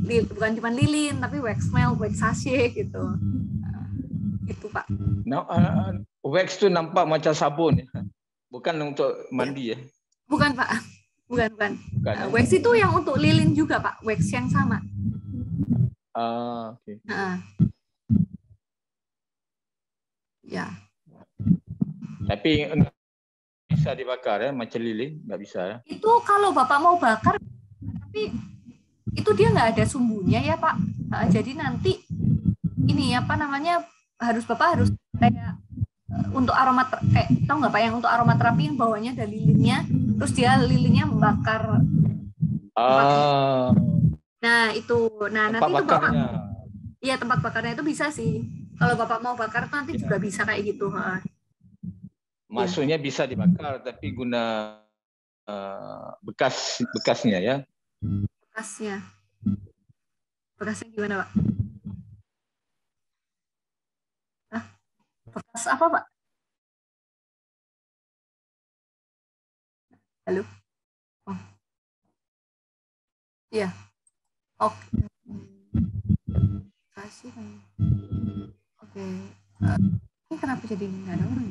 bukan cuma lilin, tapi wax melt, wax sachet gitu. Itu Pak. Wax itu nampak macam sabun ya? Bukan untuk mandi ya? Bukan Pak. Bukan. Wax itu yang untuk lilin juga Pak. Wax yang sama. Oke. Ya. Tapi bisa dibakar ya, macam lilin nggak bisa ya? Itu kalau Bapak mau bakar, tapi itu dia nggak ada sumbunya ya Pak. Jadi nanti ini apa namanya Bapak harus kayak untuk aroma kayak tahu nggak Pak yang untuk aromaterapi yang bawahnya ada lilinnya, terus dia lilinnya membakar. Nah itu, nanti itu Bapak. Iya tempat bakarnya itu bisa sih. Kalau Bapak mau bakar nanti juga bisa kayak gitu. Maksudnya bisa dibakar, tapi guna bekasnya ya? Bekasnya gimana Pak? Bekas apa Pak? Halo? Oh. Iya. Oke. Kasih. Oke. Ini kenapa jadi nggak ada orang?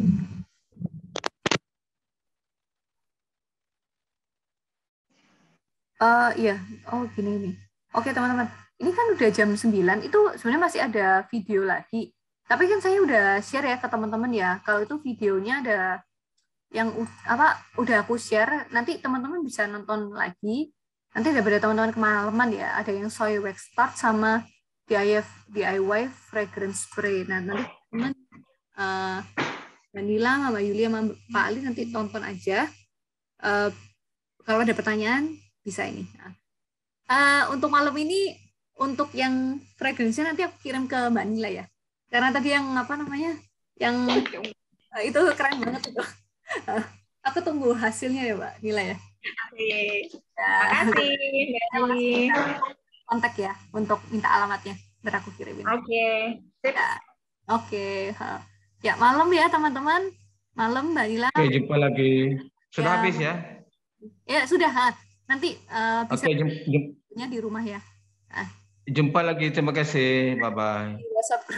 Iya. Oh gini nih. Oke teman-teman. Ini kan udah jam 9. Itu sebenarnya masih ada video lagi. Tapi kan saya udah share ya ke teman-teman ya. Kalau itu videonya ada yang udah aku share. Nanti teman-teman bisa nonton lagi. Nanti daripada teman-teman kemalaman ya. Ada yang soy wax start sama DIY fragrance spray. Nah nanti teman Danila sama Yulia sama Pak Ali nanti tonton aja. Kalau ada pertanyaan bisa ini. Untuk malam ini untuk yang fragrance-nya nanti aku kirim ke Mbak Nila ya. Karena tadi yang apa namanya? Yang itu keren banget itu. Aku tunggu hasilnya ya Mbak Nila ya. Oke. Terima kasih. Kontak ya untuk minta alamatnya. Biar aku kirimin. Oke. Oke. Ya malam ya teman-teman. Malam Mbak Nila. Oke, jumpa lagi. Sudah habis ya? Ya sudah. Nanti bisa jumpa di rumah ya. Jumpa lagi. Terima kasih. Bye-bye.